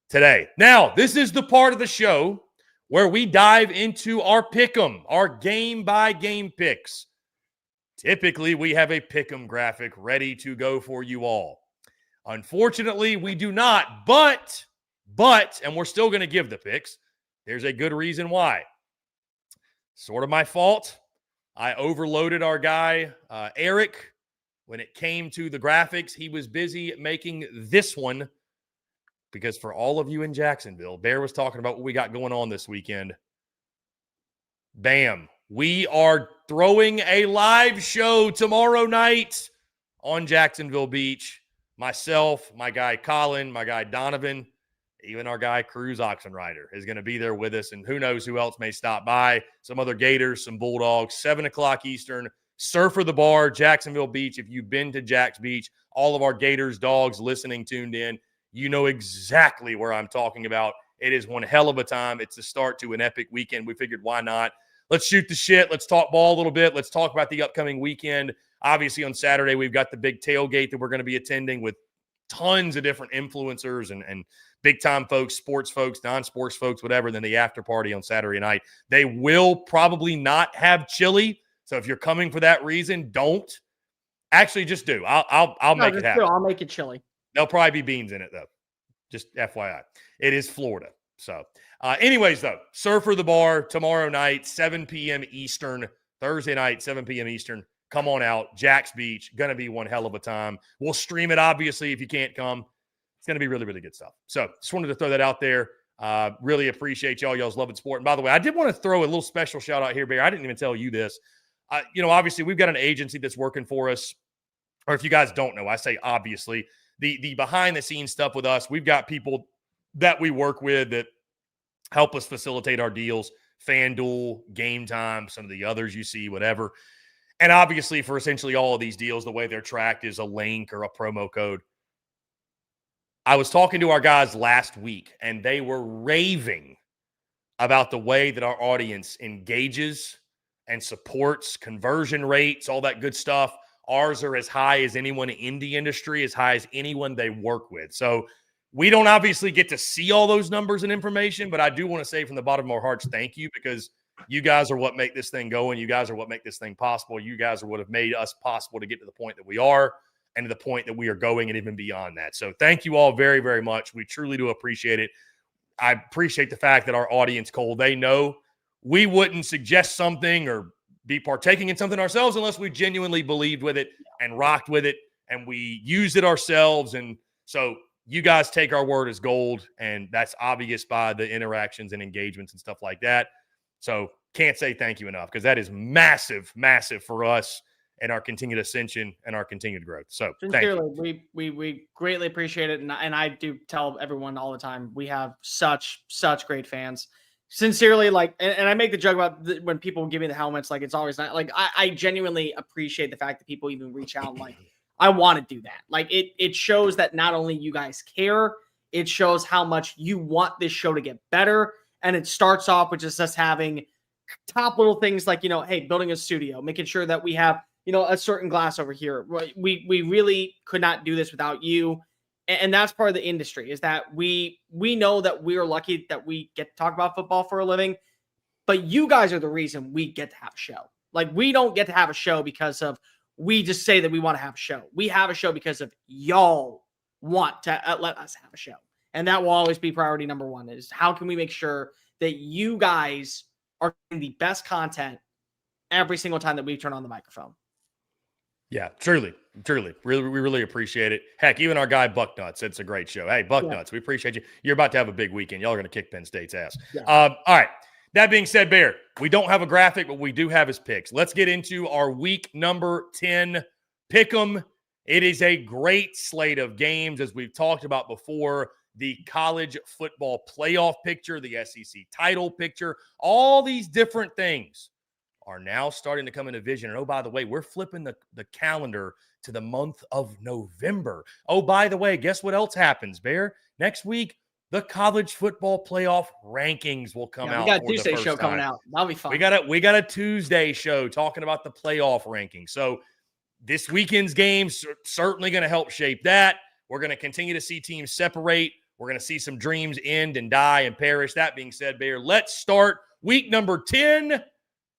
today. Now, this is the part of the show where we dive into our pick'em, our game-by-game picks. Typically, we have a pick'em graphic ready to go for you all. Unfortunately, we do not, but, and we're still going to give the picks. There's a good reason why. Sort of my fault. I overloaded our guy, Eric. When it came to the graphics, he was busy making this one because for all of you in Jacksonville, Bear was talking about what we got going on this weekend. Bam. We are throwing a live show tomorrow night on Jacksonville Beach. Myself, my guy Colin, my guy Donovan, even our guy Cruz Oxenrider is going to be there with us. And who knows who else may stop by. Some other Gators, some Bulldogs, 7 o'clock Eastern. Surfer the Bar, Jacksonville Beach. If you've been to Jack's Beach, all of our Gators, dogs listening, tuned in, you know exactly where I'm talking about. It is one hell of a time. It's the start to an epic weekend. We figured, why not? Let's shoot the shit. Let's talk ball a little bit. Let's talk about the upcoming weekend. Obviously, on Saturday, we've got the big tailgate that we're going to be attending with tons of different influencers and big-time folks, sports folks, non-sports folks, whatever, then the after party on Saturday night. They will probably not have chili. So if you're coming for that reason, don't. Actually, just do. I'll make it happen. I'll make it chili. There'll probably be beans in it, though. Just FYI. It is Florida. So, anyways, though, Surfer the Bar tomorrow night, 7 p.m. Eastern, Thursday night, 7 p.m. Eastern. Come on out. Jack's Beach. Going to be one hell of a time. We'll stream it, obviously, if you can't come. It's going to be really, really good stuff. So, just wanted to throw that out there. Really appreciate y'all. Y'all's loving sport. And by the way, I did want to throw a little special shout out here, Bear. I didn't even tell you this. Obviously, we've got an agency that's working for us. Or if you guys don't know, I say obviously. The behind-the-scenes stuff with us, we've got people that we work with that help us facilitate our deals, FanDuel, Game Time, some of the others you see, whatever. And obviously for essentially all of these deals, the way they're tracked is a link or a promo code. I was talking to our guys last week, and they were raving about the way that our audience engages and supports conversion rates, all that good stuff. Ours are as high as anyone in the industry, as high as anyone they work with. So we don't obviously get to see all those numbers and information, but I do want to say from the bottom of our hearts, thank you, because you guys are what make this thing go, and you guys are what make this thing possible. You guys are what have made us possible to get to the point that we are and to the point that we are going and even beyond that. So thank you all very, very much. We truly do appreciate it. I appreciate the fact that our audience, Cole, they know we wouldn't suggest something or be partaking in something ourselves unless we genuinely believed with it and rocked with it and we used it ourselves. And so you guys take our word as gold, and that's obvious by the interactions and engagements and stuff like that. So can't say thank you enough, because that is massive, massive for us. and our continued ascension and our continued growth. So sincerely, we greatly appreciate it. And I do tell everyone all the time, we have such great fans. Sincerely, like, and I make the joke about when people give me the helmets, like it's always not like I genuinely appreciate the fact that people even reach out. Like, I want to do that. Like it shows that not only you guys care, it shows how much you want this show to get better. And it starts off with just us having top little things like, hey, building a studio, making sure that we have, a certain glass over here. We really could not do this without you. And that's part of the industry, is that we know that we are lucky that we get to talk about football for a living, but you guys are the reason we get to have a show. Like, we don't get to have a show because of, we just say that we want to have a show. We have a show because of y'all want to let us have a show. And that will always be priority number one, is how can we make sure that you guys are getting the best content every single time that we turn on the microphone. Yeah, truly. We really appreciate it. Heck, even our guy Bucknuts, it's a great show. Hey, Bucknuts, we appreciate you. You're about to have a big weekend. Y'all are going to kick Penn State's ass. Yeah. All right. That being said, Bear, we don't have a graphic, but we do have his picks. Let's get into our week number 10 pick'em. It is a great slate of games, as we've talked about before. The college football playoff picture, the SEC title picture, all these different things are now starting to come into vision. And oh, by the way, we're flipping the calendar to the month of November. Oh, by the way, guess what else happens, Bear? Next week, the college football playoff rankings will come out. We got a Tuesday show coming out. That'll be fun. We got a Tuesday show talking about the playoff rankings. So this weekend's games are certainly going to help shape that. We're going to continue to see teams separate. We're going to see some dreams end and die and perish. That being said, Bear, let's start week number 10.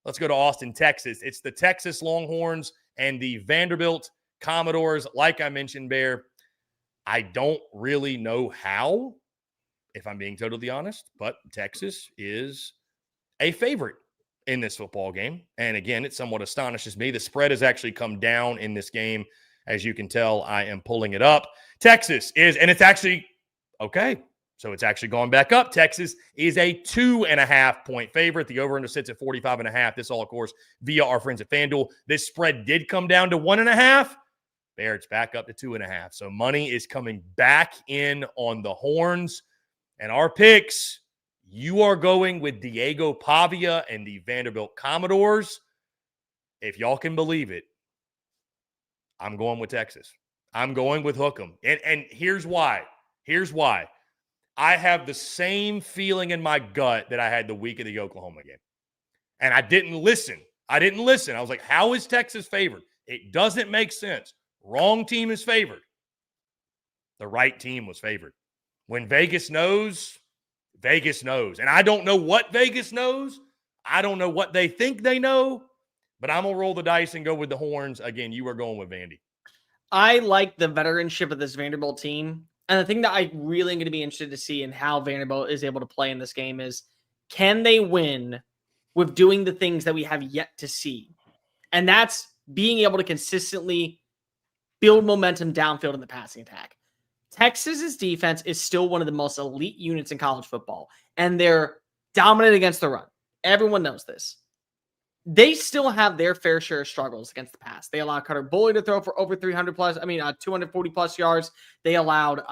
Let's go to Austin, Texas. It's the Texas Longhorns and the Vanderbilt Commodores. Like I mentioned, Bear, I don't really know how, if I'm being totally honest, but Texas is a favorite in this football game. And again, it somewhat astonishes me. The spread has actually come down in this game. As you can tell, I am pulling it up. Texas is, and it's actually, okay, so it's actually gone back up. Texas is a 2.5-point favorite. The over-under sits at 45.5. This all, of course, via our friends at FanDuel. This spread did come down to 1.5. Bear, it's back up to 2.5. So money is coming back in on the Horns. And our picks, you are going with Diego Pavia and the Vanderbilt Commodores. If y'all can believe it, I'm going with Texas. I'm going with Hook'em. And here's why. I have the same feeling in my gut that I had the week of the Oklahoma game. And I didn't listen. I was like, how is Texas favored? It doesn't make sense. Wrong team is favored. The right team was favored. When Vegas knows, Vegas knows. And I don't know what Vegas knows. I don't know what they think they know. But I'm going to roll the dice and go with the Horns. Again, you are going with Vandy. I like the veteranship of this Vanderbilt team. And the thing that I really am going to be interested to see in how Vanderbilt is able to play in this game is, can they win with doing the things that we have yet to see? And that's being able to consistently build momentum downfield in the passing attack. Texas's defense is still one of the most elite units in college football, and they're dominant against the run. Everyone knows this. They still have their fair share of struggles against the pass. They allowed Cutter Bully to throw for over 240 plus yards. They allowed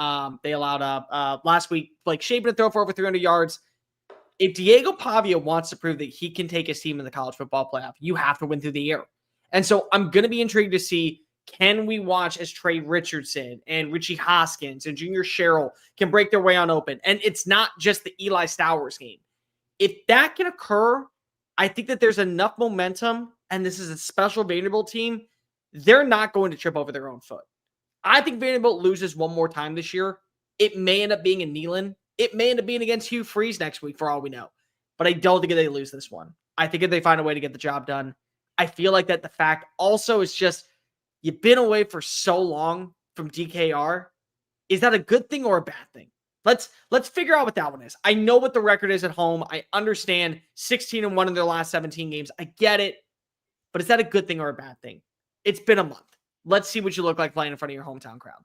last week Blake Shapen to throw for over 300 yards. If Diego Pavia wants to prove that he can take his team in the college football playoff, you have to win through the air. And so I'm going to be intrigued to see, can we watch as Trey Richardson and Richie Hoskins and Junior Sherrill can break their way on open? And it's not just the Eli Stowers game. If that can occur, I think that there's enough momentum, and this is a special Vanderbilt team. They're not going to trip over their own foot. I think Vanderbilt loses one more time this year. It may end up being in Neyland. It may end up being against Hugh Freeze next week, for all we know. But I don't think they lose this one. I think if they find a way to get the job done, I feel like that the fact also is just, you've been away for so long from DKR. Is that a good thing or a bad thing? Let's figure out what that one is. I know what the record is at home. I understand 16-1 in their last 17 games. I get it. But is that a good thing or a bad thing? It's been a month. Let's see what you look like playing in front of your hometown crowd.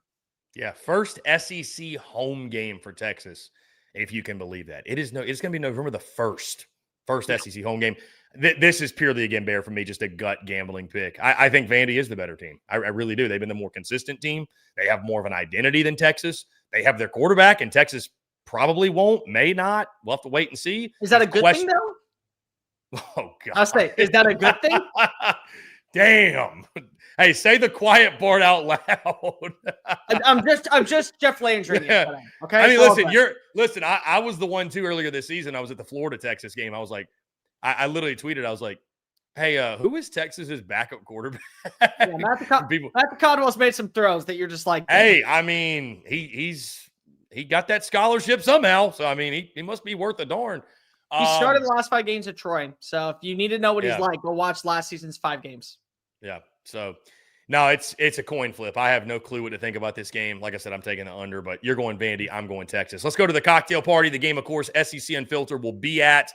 Yeah, first SEC home game for Texas, if you can believe that. It's going to be November the 1st. First SEC home game. This is purely, again, Bear, for me, just a gut gambling pick. I think Vandy is the better team. I really do. They've been the more consistent team. They have more of an identity than Texas. They have their quarterback, and Texas probably won't, may not. We'll have to wait and see. Is that a good thing, though? Oh, God. I'll say, is that a good thing? Damn. Hey, say the quiet part out loud. I'm just Jeff Landry. Yeah. Okay. I mean, listen, I was the one too earlier this season. I was at the Florida Texas game. I was like, I literally tweeted, I was like, hey, who is Texas's backup quarterback? Yeah, Matthew Caldwell's made some throws that you're just like, hey, I mean, he got that scholarship somehow. So I mean, he must be worth a darn. He started the last 5 games at Troy. So if you need to know what he's like, go watch last season's 5 games. Yeah. So no, it's a coin flip. I have no clue what to think about this game. Like I said, I'm taking the under, but you're going Vandy. I'm going Texas. Let's go to the cocktail party. The game, of course, SEC Unfiltered will be at.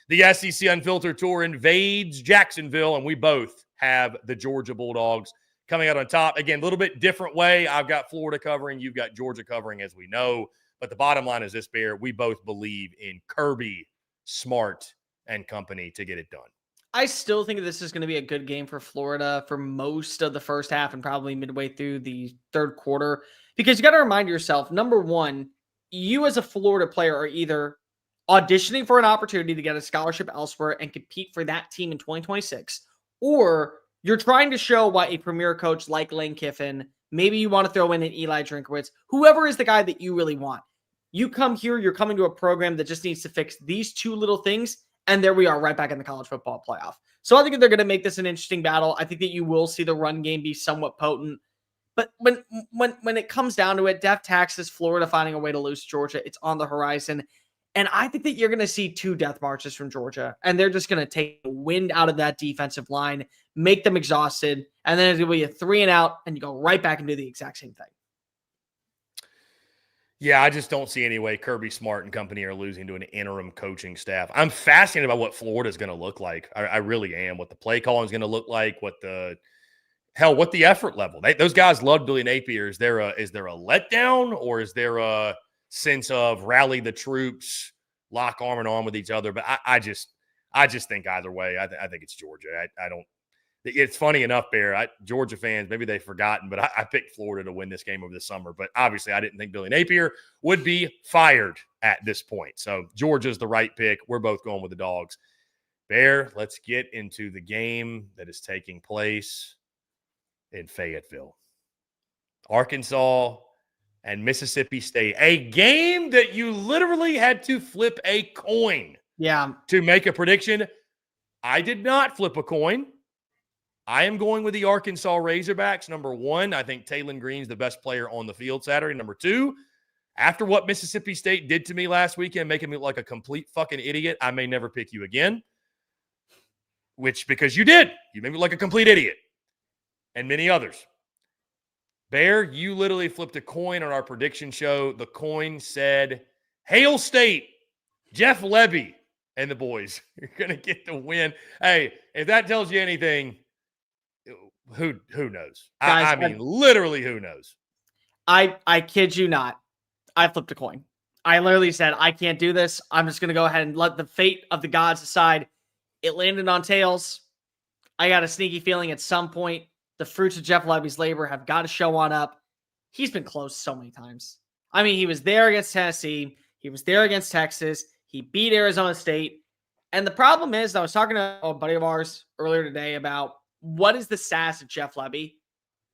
The SEC Unfiltered Tour invades Jacksonville, and we both have the Georgia Bulldogs coming out on top. Again, a little bit different way. I've got Florida covering. You've got Georgia covering, as we know. But the bottom line is this, Bear. We both believe in Kirby, Smart, and company to get it done. I still think this is going to be a good game for Florida for most of the first half and probably midway through the third quarter. Because you got to remind yourself, number one, you as a Florida player are either auditioning for an opportunity to get a scholarship elsewhere and compete for that team in 2026, or you're trying to show why a premier coach like Lane Kiffin, maybe you want to throw in an Eli Drinkwitz, whoever is the guy that you really want. You come here, you're coming to a program that just needs to fix these 2 little things, and there we are right back in the college football playoff. So I think they're going to make this an interesting battle. I think that you will see the run game be somewhat potent. But when it comes down to it, Death Texas, Florida finding a way to lose Georgia, it's on the horizon. And I think that you're going to see 2 death marches from Georgia, and they're just going to take the wind out of that defensive line, make them exhausted, and then it's going to be a 3 and out, and you go right back and do the exact same thing. Yeah, I just don't see any way Kirby Smart and company are losing to an interim coaching staff. I'm fascinated about what Florida is going to look like. I really am. What the play calling is going to look like. What the effort level. Those guys love Billy Napier. Is there a letdown, or is there a sense of rally the troops, lock arm in arm with each other? But I just think either way, I think it's Georgia. I don't. It's funny enough, Bear. Georgia fans, maybe they've forgotten, but I picked Florida to win this game over the summer. But obviously, I didn't think Billy Napier would be fired at this point. So Georgia's the right pick. We're both going with the Dogs. Bear, let's get into the game that is taking place in Fayetteville. Arkansas and Mississippi State. A game that you literally had to flip a coin to make a prediction. I did not flip a coin. I am going with the Arkansas Razorbacks. Number 1, I think Taylon Green's the best player on the field Saturday. Number 2, after what Mississippi State did to me last weekend, making me look like a complete fucking idiot, I may never pick you again. Because you did. You made me look like a complete idiot. And many others. Bear, you literally flipped a coin on our prediction show. The coin said, Hail State, Jeff Lebby, and the boys. You're going to get the win. Hey, if that tells you anything, who knows? Guys, I mean, literally, who knows? I kid you not. I flipped a coin. I literally said, I can't do this. I'm just going to go ahead and let the fate of the gods decide. It landed on tails. I got a sneaky feeling at some point the fruits of Jeff Lebby's labor have got to show on up. He's been close so many times. I mean, he was there against Tennessee. He was there against Texas. He beat Arizona State. And the problem is, I was talking to a buddy of ours earlier today about what is the sass of Jeff Lebby.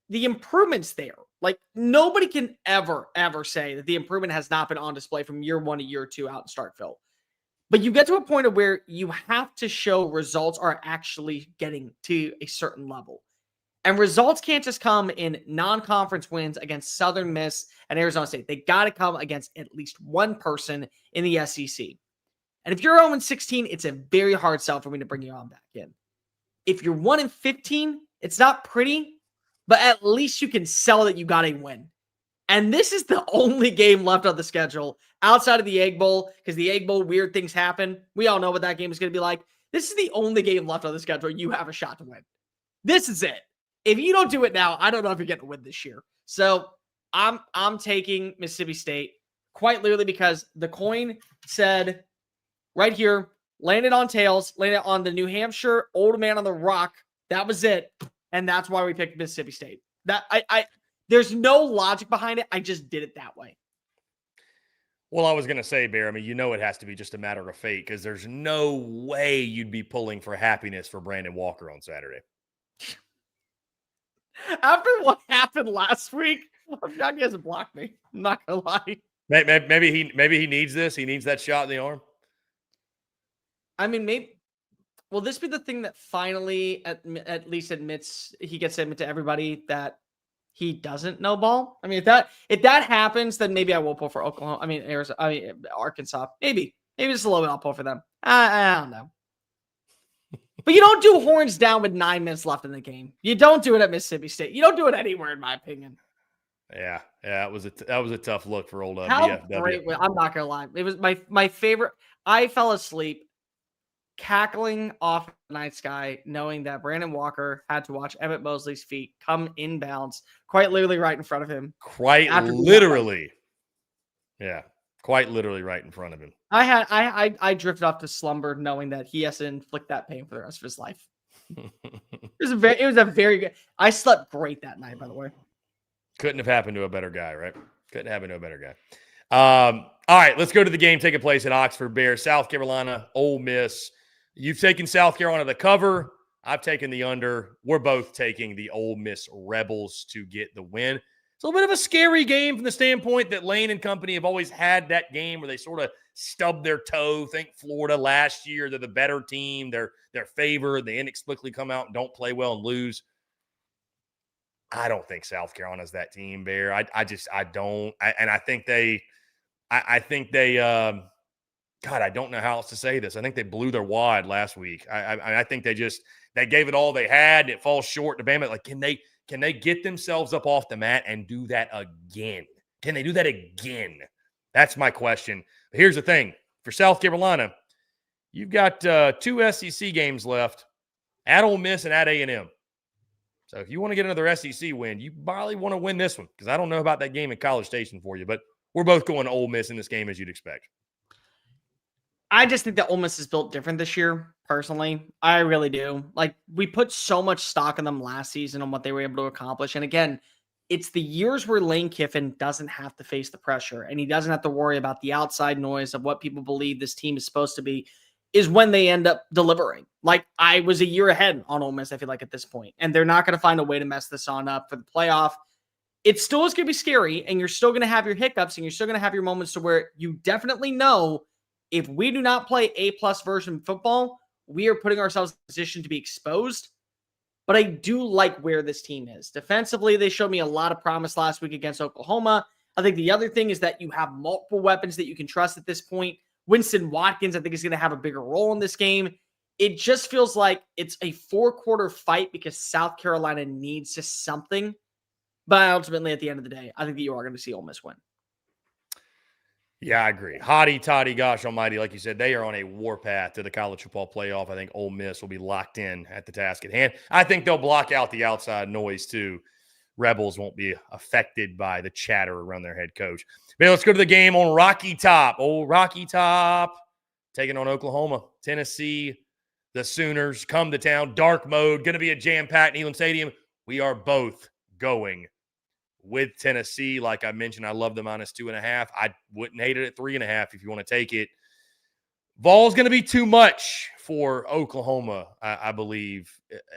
The improvement's there. Like, nobody can ever say that the improvement has not been on display from year 1 to year 2 out in Starkville. But you get to a point of where you have to show results are actually getting to a certain level. And results can't just come in non-conference wins against Southern Miss and Arizona State. They got to come against at least one person in the SEC. And if you're 0-16, it's a very hard sell for me to bring you on back in. If you're 1-15, it's not pretty, but at least you can sell that you got a win. And this is the only game left on the schedule outside of the Egg Bowl, because the Egg Bowl, weird things happen. We all know what that game is going to be like. This is the only game left on the schedule you have a shot to win. This is it. If you don't do it now, I don't know if you're getting a win this year. So I'm taking Mississippi State quite literally because the coin said right here, landed on tails, landed on the New Hampshire Old Man on the Rock. That was it. And that's why we picked Mississippi State. That there's no logic behind it. I just did it that way. Well, I was going to say, Bear, I mean, it has to be just a matter of fate because there's no way you'd be pulling for happiness for Brandon Walker on Saturday. After what happened last week, I'm shocked he hasn't blocked me. I'm not going to lie. Maybe he needs this. He needs that shot in the arm. I mean, maybe. Will this be the thing that finally at least admits he gets to admit to everybody that he doesn't know ball? I mean, if that happens, then maybe I will pull for Oklahoma. I mean, Arkansas. Maybe just a little bit. I'll pull for them. I don't know. But you don't do horns down with 9 minutes left in the game. You don't do it at Mississippi State. You don't do it anywhere, in my opinion. Yeah, that was a tough look for old How BFW. great! I'm not gonna lie. It was my favorite. I fell asleep cackling off the night sky, knowing that Brandon Walker had to watch Emmett Mosley's feet come inbounds, quite literally right in front of him. Quite literally. Yeah, quite literally right in front of him. I drifted off to slumber knowing that he has to inflict that pain for the rest of his life. It was a very good. I slept great that night, by the way. Couldn't have happened to a better guy, right? Couldn't happen to a better guy. All right, let's go to the game taking place at Oxford Bear, South Carolina, Ole Miss. You've taken South Carolina the cover. I've taken the under. We're both taking the Ole Miss Rebels to get the win. It's a little bit of a scary game from the standpoint that Lane and company have always had that game where they sort of stub their toe. Think Florida last year. They're the better team. They're favored. They inexplicably come out and don't play well and lose. I don't think South Carolina's that team, Bear. I don't. I think they God, I don't know how else to say this. I think they blew their wad last week. I think they gave it all they had. And it falls short to Bama. Like, can they get themselves up off the mat and do that again? Can they do that again? That's my question. But here's the thing. For South Carolina, you've got 2 SEC games left, at Ole Miss and at A&M. So if you want to get another SEC win, you probably want to win this one because I don't know about that game in College Station for you, but we're both going to Ole Miss in this game as you'd expect. I just think that Ole Miss is built different this year, personally. I really do. Like, we put so much stock in them last season on what they were able to accomplish. And again, it's the years where Lane Kiffin doesn't have to face the pressure and he doesn't have to worry about the outside noise of what people believe this team is supposed to be, is when they end up delivering. Like, I was a year ahead on Ole Miss, I feel like, at this point, and they're not going to find a way to mess this on up for the playoff. It still is going to be scary, and you're still going to have your hiccups, and you're still going to have your moments to where you definitely know if we do not play A-plus version football, we are putting ourselves in a position to be exposed. But I do like where this team is. Defensively, they showed me a lot of promise last week against Oklahoma. I think the other thing is that you have multiple weapons that you can trust at this point. Winston Watkins, I think, is going to have a bigger role in this game. It just feels like it's a 4-quarter fight because South Carolina needs just something. But ultimately, at the end of the day, I think that you are going to see Ole Miss win. Yeah, I agree. Hotty toddy, gosh almighty, like you said, they are on a warpath to the college football playoff. I think Ole Miss will be locked in at the task at hand. I think they'll block out the outside noise, too. Rebels won't be affected by the chatter around their head coach. But let's go to the game on Rocky Top. Old Rocky Top taking on Oklahoma. Tennessee, the Sooners come to town. Dark mode, going to be a jam-packed Neyland Stadium. We are both going with Tennessee. Like I mentioned, I love the -2.5. I wouldn't hate it at 3.5 if you want to take it. Vol's going to be too much for Oklahoma, I believe.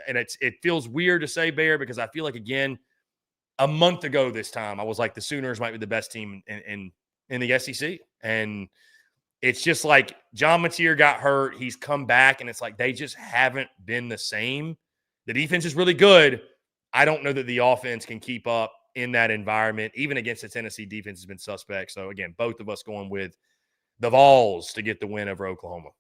And it feels weird to say, Bear, because I feel like, again, a month ago this time, I was like, the Sooners might be the best team in the SEC. And it's just like John Mateer got hurt. He's come back, and it's like they just haven't been the same. The defense is really good. I don't know that the offense can keep up in that environment. Even against the Tennessee defense has been suspect. So, again, both of us going with the Vols to get the win over Oklahoma.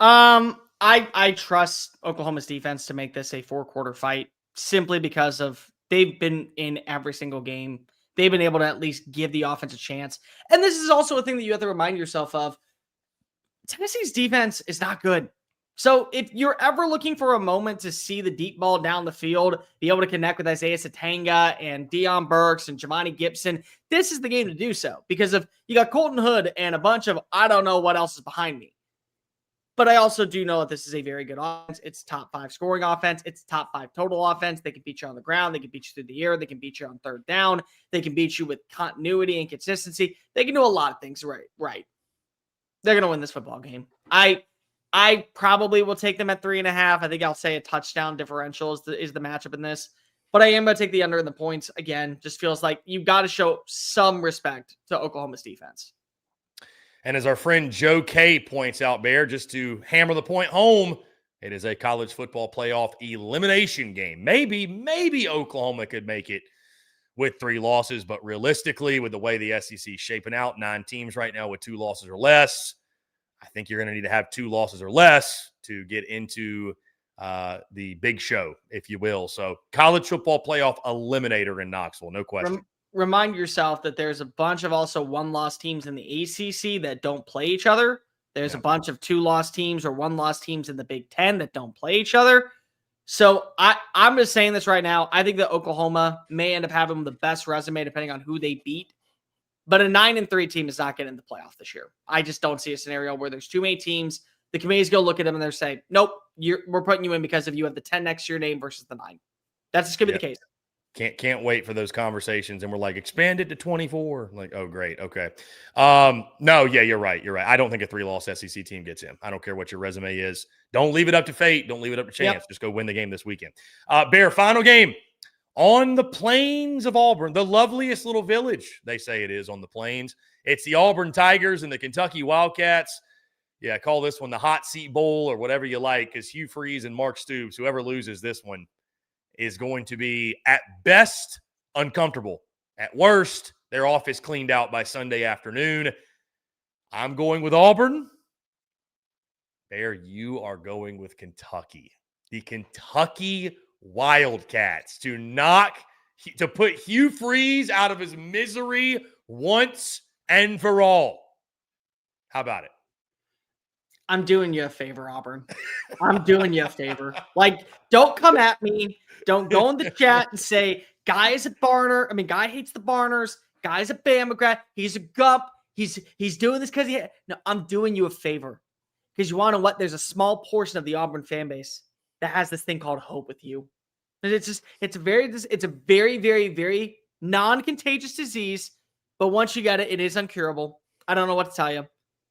I trust Oklahoma's defense to make this a 4-quarter fight simply because of they've been in every single game. They've been able to at least give the offense a chance. And this is also a thing that you have to remind yourself of. Tennessee's defense is not good. So if you're ever looking for a moment to see the deep ball down the field, be able to connect with Isaiah Satanga and Deion Burks and Jamani Gibson, this is the game to do so. Because if you got Colton Hood and a bunch of I don't know what else is behind me. But I also do know that this is a very good offense. It's top 5 scoring offense. It's top 5 total offense. They can beat you on the ground. They can beat you through the air. They can beat you on third down. They can beat you with continuity and consistency. They can do a lot of things right. They're going to win this football game. I probably will take them at 3.5. I think I'll say a touchdown differential is the matchup in this. But I am going to take the under in the points. Again, just feels like you've got to show some respect to Oklahoma's defense. And as our friend Joe K points out, Bear, just to hammer the point home, it is a college football playoff elimination game. Maybe Oklahoma could make it with 3 losses, but realistically, with the way the SEC is shaping out, 9 teams right now with 2 losses or less, I think you're going to need to have 2 losses or less to get into the big show, if you will. So college football playoff eliminator in Knoxville, no question. Remind yourself that there's a bunch of also 1-loss teams in the ACC that don't play each other. There's a bunch of 2-loss teams or 1-loss teams in the Big Ten that don't play each other. So I'm just saying this right now. I think that Oklahoma may end up having the best resume depending on who they beat. But a 9-3 team is not getting in the playoff this year. I just don't see a scenario where there's too many teams. The committees go look at them and they're saying, nope, we're putting you in because of you have the 10 next to your name versus the 9. That's just going to be the case. Can't wait for those conversations. And we're like, expand it to 24. Like, oh, great. Okay. No, yeah, you're right. I don't think a 3-loss SEC team gets in. I don't care what your resume is. Don't leave it up to fate. Don't leave it up to chance. Yep. Just go win the game this weekend. Bear, final game on the plains of Auburn, the loveliest little village, they say it is on the plains. It's the Auburn Tigers and the Kentucky Wildcats. Yeah, call this one the hot seat bowl or whatever you like, because Hugh Freeze and Mark Stoops, whoever loses this one, is going to be, at best, uncomfortable. At worst, their office cleaned out by Sunday afternoon. I'm going with Auburn. Bear, you are going with Kentucky. The Kentucky Wildcats to put Hugh Freeze out of his misery once and for all. How about it? I'm doing you a favor, Auburn. I'm doing you a favor. Like, don't come at me. Don't go in the chat and say, Guy is a Barner. I mean, Guy hates the Barners. Guy's a Bama grad. He's a Gump. He's doing this because no, I'm doing you a favor. Because you want to know what? There's a small portion of the Auburn fan base that has this thing called hope with you. And it's a very, very, very non-contagious disease. But once you get it, it is uncurable. I don't know what to tell you.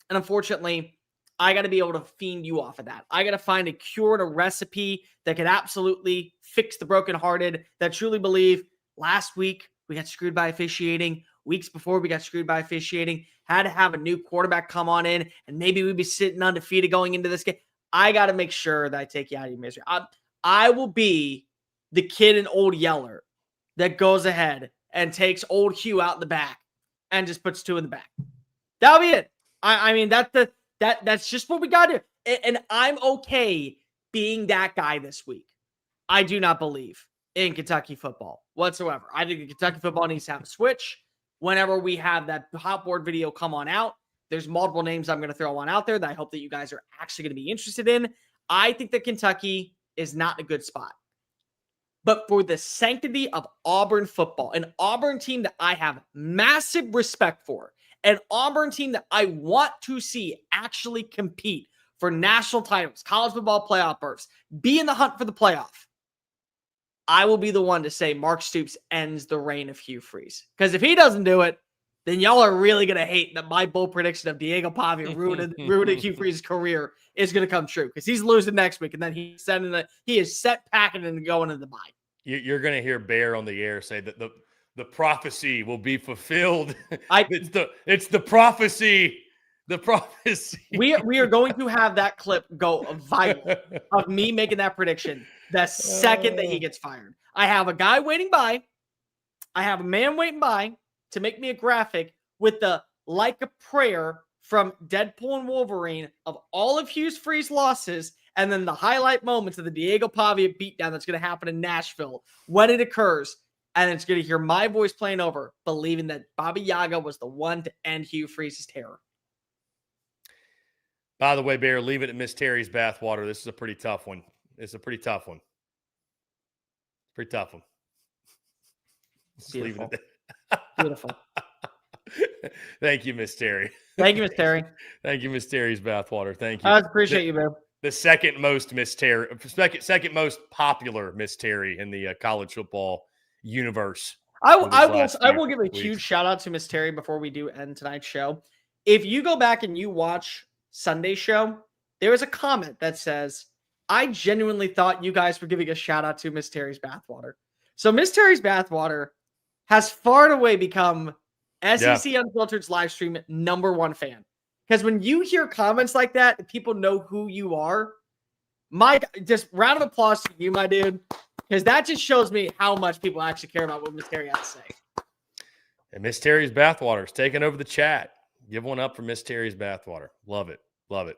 And unfortunately, I got to be able to fiend you off of that. I got to find a cure and a recipe that could absolutely fix the brokenhearted, that truly believe last week we got screwed by officiating. Weeks before we got screwed by officiating. Had to have a new quarterback come on in, and maybe we'd be sitting undefeated going into this game. I got to make sure that I take you out of your misery. I will be the kid in Old Yeller that goes ahead and takes old Hugh out in the back and just puts 2 in the back. That'll be it. I mean, that's just what we got to do. And I'm okay being that guy this week. I do not believe in Kentucky football whatsoever. I think the Kentucky football needs to have a switch. Whenever we have that hot board video come on out, there's multiple names I'm going to throw on out there that I hope that you guys are actually going to be interested in. I think that Kentucky is not in a good spot. But for the sanctity of Auburn football, an Auburn team that I have massive respect for, an Auburn team that I want to see actually compete for national titles, college football playoff berths, be in the hunt for the playoff, I will be the one to say Mark Stoops ends the reign of Hugh Freeze. Because if he doesn't do it, then y'all are really going to hate that my bold prediction of Diego Pavia ruining Hugh Freeze's career is going to come true. Because he's losing next week, and then he is set packing and going into the bye. You're going to hear Bear on the air say that the prophecy will be fulfilled. It's the prophecy. The prophecy. We are going to have that clip go viral of me making that prediction the second that he gets fired. I have a guy waiting by. I have a man waiting by to make me a graphic with the like a prayer from Deadpool and Wolverine of all of Hugh Freeze's losses, and then the highlight moments of the Diego Pavia beatdown that's going to happen in Nashville when it occurs. And it's going to hear my voice playing over, believing that Baba Yaga was the one to end Hugh Freeze's terror. By the way, Bear, leave it at Miss Terry's bathwater. This is a pretty tough one. It's a pretty tough one. Pretty tough one. Just leave it at that. Beautiful. Thank you, Miss Terry. Thank you, Miss Terry. Thank you, Miss Terry's bathwater. Thank you. I appreciate you, man. The second most Miss Terry, second most popular Miss Terry in the college football universe. I will give a huge shout out to Miss Terry before we do end tonight's show. If you go back and you watch Sunday's show, there was a comment that says, I genuinely thought you guys were giving a shout out to Miss Terry's bathwater. So Miss Terry's bathwater has far and away become SEC Unfiltered's live stream #1 fan. Because when you hear comments like that, people know who you are. Just round of applause to you, my dude. Because that just shows me how much people actually care about what Miss Terry has to say. And Miss Terry's bathwater is taking over the chat. Give one up for Miss Terry's bathwater. Love it. Love it.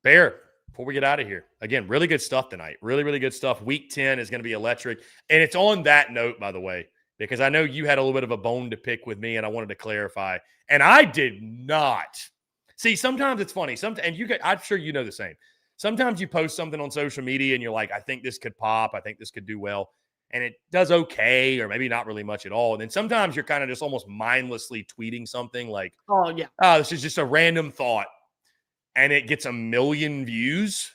Bear, before we get out of here, again, really good stuff tonight. Really, really good stuff. Week 10 is going to be electric. And it's on that note, by the way, because I know you had a little bit of a bone to pick with me, and I wanted to clarify. And I did not. See, sometimes it's funny. I'm sure you know the same. Sometimes you post something on social media and you're like, I think this could pop. I think this could do well. And it does okay, or maybe not really much at all. And then sometimes you're kind of just almost mindlessly tweeting something like, oh, this is just a random thought. And it gets 1 million views.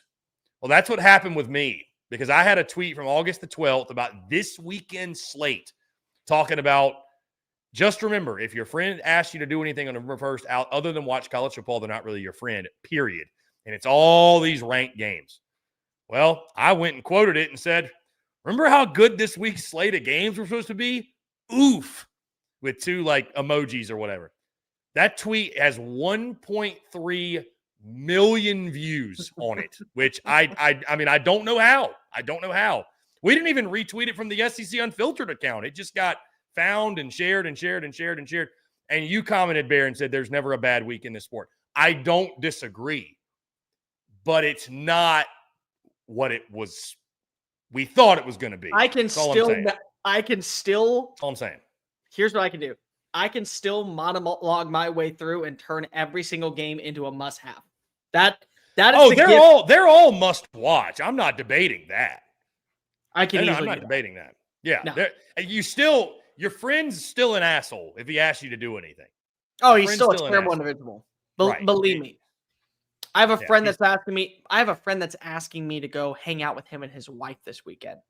Well, that's what happened with me, because I had a tweet from August the 12th about this weekend slate talking about, just remember, if your friend asks you to do anything on November 1st out other than watch college football, they're not really your friend, period. And it's all these ranked games. Well, I went and quoted it and said, remember how good this week's slate of games were supposed to be? Oof. With 2 like emojis or whatever. That tweet has 1.3 million views on it, which I mean, I don't know how. I don't know how. We didn't even retweet it from the SEC Unfiltered account. It just got found and shared and shared and shared and shared. And you commented, Bear, and said there's never a bad week in this sport. I don't disagree, but it's not what it was. We thought it was going to be. I can still. That's all I'm saying. Here's what I can do. I can still monologue my way through and turn every single game into a must-have. That is. They're all must watch. I'm not debating that. I'm not debating that. Yeah, no. Your friend's still an asshole if he asks you to do anything. Oh, he's still a terrible individual. Right. Believe me. I have a friend that's asking me. I have a friend that's asking me to go hang out with him and his wife this weekend.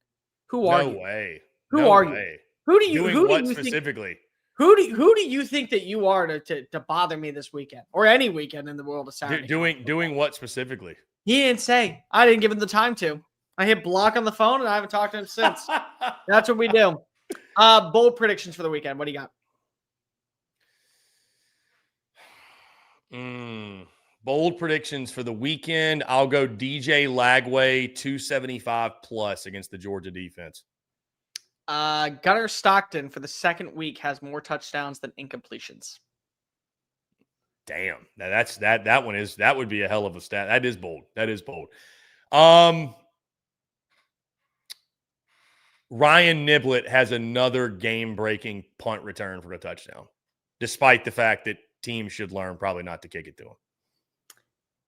Who are you? No way. Who are you? Who do you specifically? Who do you think that you are to bother me this weekend or any weekend in the world of Saturday? Doing what specifically? He didn't say. I didn't give him the time to. I hit block on the phone and I haven't talked to him since. That's what we do. Bold predictions for the weekend. What do you got? Bold predictions for the weekend. I'll go DJ Lagway 275 plus against the Georgia defense. Gunnar Stockton for the second week has more touchdowns than incompletions. Damn. Now that would be a hell of a stat. That is bold. Ryan Niblett has another game-breaking punt return for a touchdown, despite the fact that teams should learn probably not to kick it to him.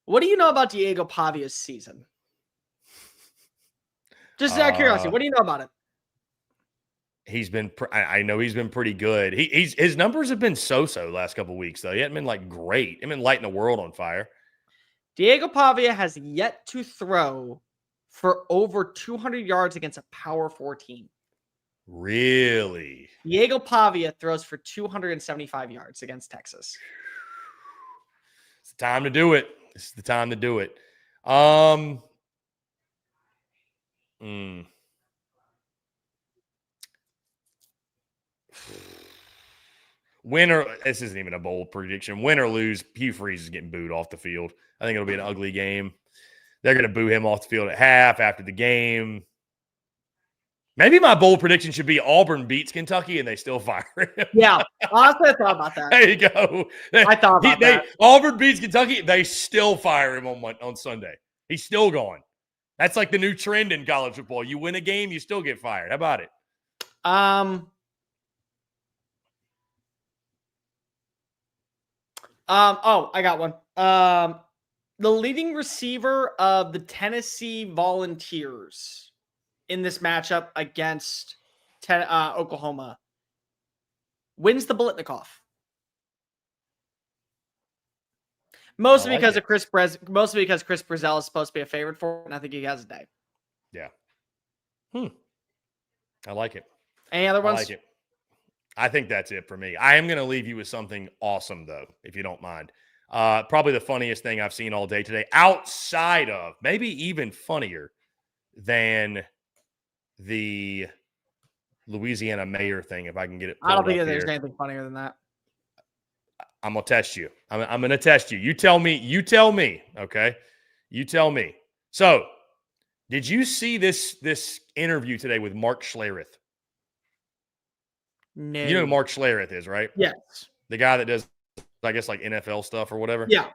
What do you know about Diego Pavia's season? Just out of curiosity, what do you know about it? I know he's been pretty good. His numbers have been so-so the last couple of weeks, though. He hasn't been like great. He hasn't been lighting the world on fire. Diego Pavia has yet to throw for over 200 yards against a Power 4 team. Really? Diego Pavia throws for 275 yards against Texas. It's the time to do it. This is the time to do it. This isn't even a bold prediction. Win or lose, Hugh Freeze is getting booed off the field. I think it'll be an ugly game. They're going to boo him off the field at half after the game. Maybe my bold prediction should be Auburn beats Kentucky and they still fire him. Yeah, honestly, I thought about that. There you go. I thought about that. Auburn beats Kentucky, they still fire him on Sunday. He's still gone. That's like the new trend in college football. You win a game, you still get fired. How about it? I got one. The leading receiver of the Tennessee Volunteers in this matchup against Oklahoma wins the Biletnikoff. Mostly because Chris Brazell is supposed to be a favorite for it, and I think he has a day. Yeah. I like it. Any other ones? I like it. I think that's it for me. I am going to leave you with something awesome, though, if you don't mind. Probably the funniest thing I've seen all day today, outside of, maybe even funnier than the Louisiana mayor thing, if I can get it. I don't think there's anything funnier than that. I'm going to test you. I'm going to test you. You tell me, okay? You tell me. So, did you see this interview today with Mark Schlereth? No. You know who Mark Schlereth is, right? Yes. The guy that does, I guess, like NFL stuff or whatever. Yeah.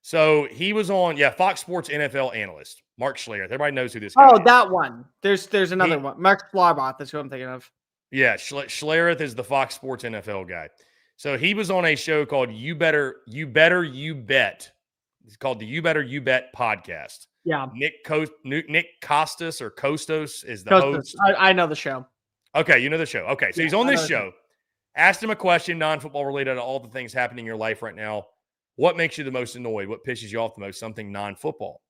So he was on, Fox Sports NFL analyst, Mark Schlereth. Everybody knows who this guy is. Oh, that one. There's another one. Mark Schlarbach. That's who I'm thinking of. Yeah, Schlereth is the Fox Sports NFL guy. So he was on a show called You Better You Bet. It's called the You Better You Bet podcast. Yeah. Nick Costas or Kostos is the host. I know the show. Okay, you know the show. Okay, so he's on this show. Asked him a question, non-football related to all the things happening in your life right now. What makes you the most annoyed? What pisses you off the most? Something non-football.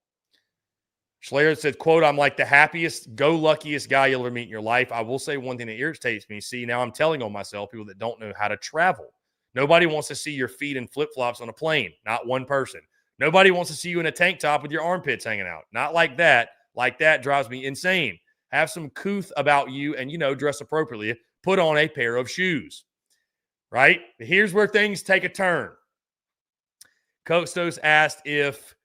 Schlereth said, quote, I'm like the happiest, luckiest guy you'll ever meet in your life. I will say one thing that irritates me. See, now I'm telling on myself, people that don't know how to travel. Nobody wants to see your feet in flip-flops on a plane. Not one person. Nobody wants to see you in a tank top with your armpits hanging out. Not like that. Like that drives me insane. Have some couth about you and, dress appropriately. Put on a pair of shoes. Right? Here's where things take a turn. Kostos asked if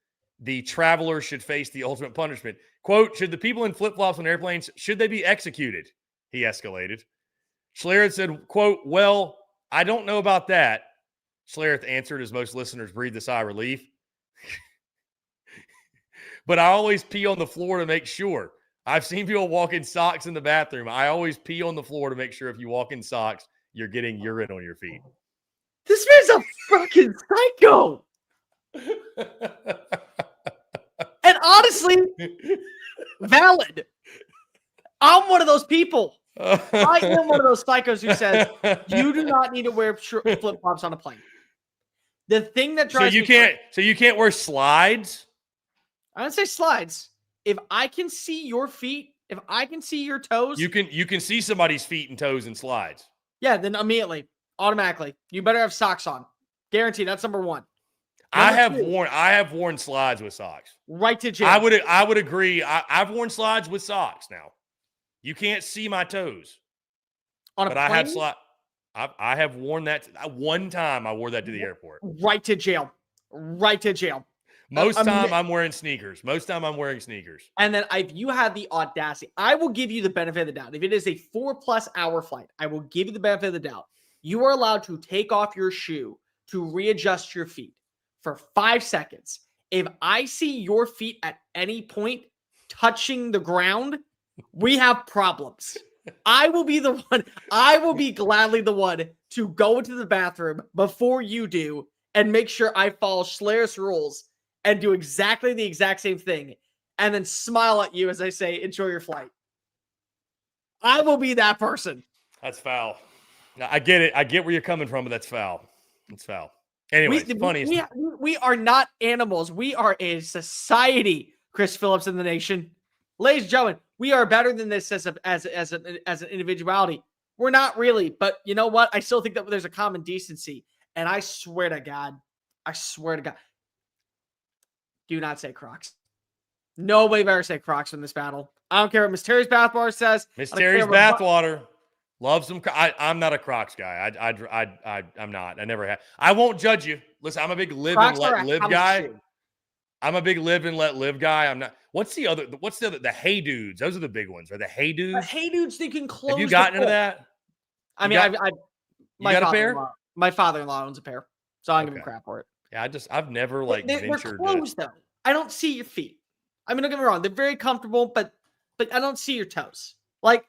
the traveler should face the ultimate punishment. Quote, should the people in flip-flops on airplanes, should they be executed? He escalated. Schlereth said, quote, well, I don't know about that. Schlereth answered as most listeners breathed a sigh of relief. But I always pee on the floor to make sure. I've seen people walk in socks in the bathroom. I always pee on the floor to make sure if you walk in socks, you're getting urine on your feet. This man's a fucking psycho. And honestly, valid. I'm one of those people. I am one of those psychos who says you do not need to wear flip-flops on a plane. The thing that drives so you can't wear slides? I don't say slides. If I can see your feet, if I can see your toes, you can see somebody's feet and toes in slides. Yeah, then immediately, automatically, you better have socks on. Guaranteed. That's number one. I have worn slides with socks. Right to jail. I would agree. I've worn slides with socks now. You can't see my toes. But I have I have worn that. One time I wore that to the airport. Right to jail. Right to jail. Most time I'm wearing sneakers. And then if you had the audacity, I will give you the benefit of the doubt. If it is a 4+ hour flight, I will give you the benefit of the doubt. You are allowed to take off your shoe to readjust your feet for 5 seconds. If I see your feet at any point touching the ground, we have problems. I will be gladly the one to go into the bathroom before you do and make sure I follow Schlereth's rules and do exactly the exact same thing and then smile at you as I say, enjoy your flight. I will be that person. That's foul. I get it. I get where you're coming from, but that's foul. It's foul. Anyway, we are not animals. We are a society, Chris Phillips in the nation. Ladies and gentlemen, we are better than this as an individuality. We're not really, but you know what? I still think that there's a common decency. And I swear to God, do not say Crocs. Nobody better say Crocs in this battle. I don't care what Miss Terry's Bathwater says. Miss Terry's Bathwater loves them. I'm not a Crocs guy. I'm not. I never have. I won't judge you. Listen, I'm a big live and let live guy. I'm a big live and let live guy. I'm not. What's the other? The Hey Dudes? Those are the big ones. Are the Hey Dudes? The Hey Dudes, they can close. Have you gotten into that? I mean, you got a pair? My father-in-law owns a pair, so I'm giving him crap for it. Yeah, I've never ventured. They're closed though. I don't see your feet. I mean, don't get me wrong; they're very comfortable, but I don't see your toes. Like,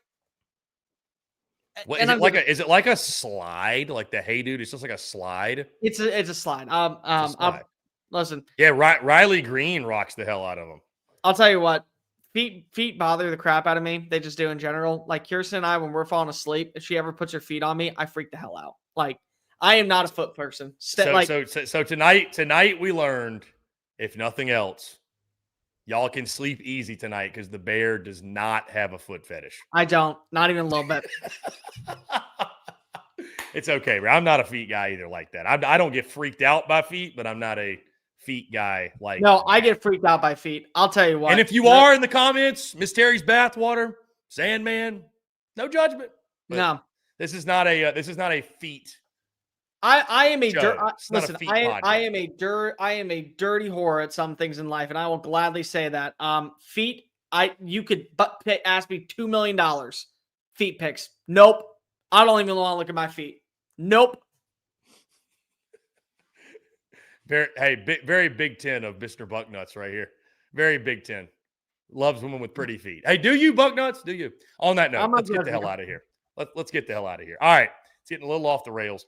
what, is it like a slide? Like the Hey Dude? It's just like a slide. It's a slide. Listen. Yeah, Riley Green rocks the hell out of them. I'll tell you what. feet bother the crap out of me. They just do in general. Like Kirsten and I, when we're falling asleep, if she ever puts her feet on me, I freak the hell out. Like I am not a foot person. So tonight we learned, if nothing else, y'all can sleep easy tonight because the bear does not have a foot fetish. I don't. Not even a little bit. It's okay, bro. I'm not a feet guy either like that. I don't get freaked out by feet, but I'm not a feet guy like No, I get freaked out by feet. I'll tell you what. And if you are in the comments, Miss Terry's bathwater, Sandman, no judgment. No. This is not a feet. I am a listen. I am a dirty whore at some things in life, and I will gladly say that. Feet, you could ask me $2 million. Feet pics. Nope. I don't even want to look at my feet. Nope. Very Big Ten of Mr. Bucknuts right here. Very Big Ten. Loves women with pretty feet. Hey, do you, Bucknuts? Do you? On that note, let's get the hell out of here. Let's get the hell out of here. All right. It's getting a little off the rails.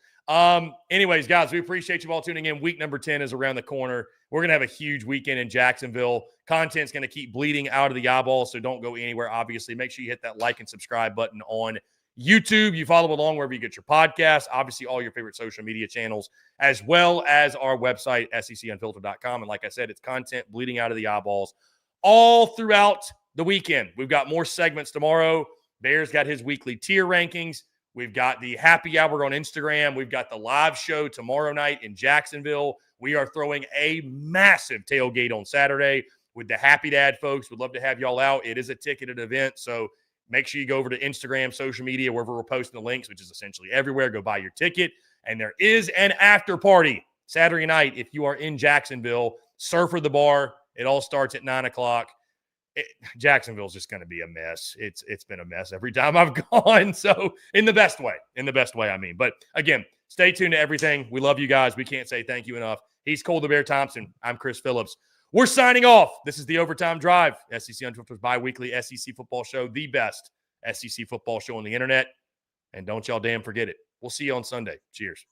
Anyways, guys, we appreciate you all tuning in. Week number 10 is around the corner. We're going to have a huge weekend in Jacksonville. Content's going to keep bleeding out of the eyeball, so don't go anywhere, obviously. Make sure you hit that like and subscribe button on YouTube. You follow along wherever you get your podcasts, obviously all your favorite social media channels, as well as our website, secunfiltered.com. And like I said, it's content bleeding out of the eyeballs all throughout the weekend. We've got more segments tomorrow. Bear's got his weekly tier rankings. We've got the happy hour on Instagram. We've got the live show tomorrow night in Jacksonville. We are throwing a massive tailgate on Saturday with the Happy Dad folks. We'd love to have y'all out. It is a ticketed event, so make sure you go over to Instagram, social media, wherever we're posting the links, which is essentially everywhere. Go buy your ticket. And there is an after party Saturday night if you are in Jacksonville. Surfer the bar. It all starts at 9 o'clock. Jacksonville's just going to be a mess. It's been a mess every time I've gone. So in the best way, I mean. But again, stay tuned to everything. We love you guys. We can't say thank you enough. He's Cole the Bear Thompson. I'm Chris Phillips. We're signing off. This is the Overtime Drive, SEC Unfiltered's bi-weekly SEC football show, the best SEC football show on the internet. And don't y'all damn forget it. We'll see you on Sunday. Cheers.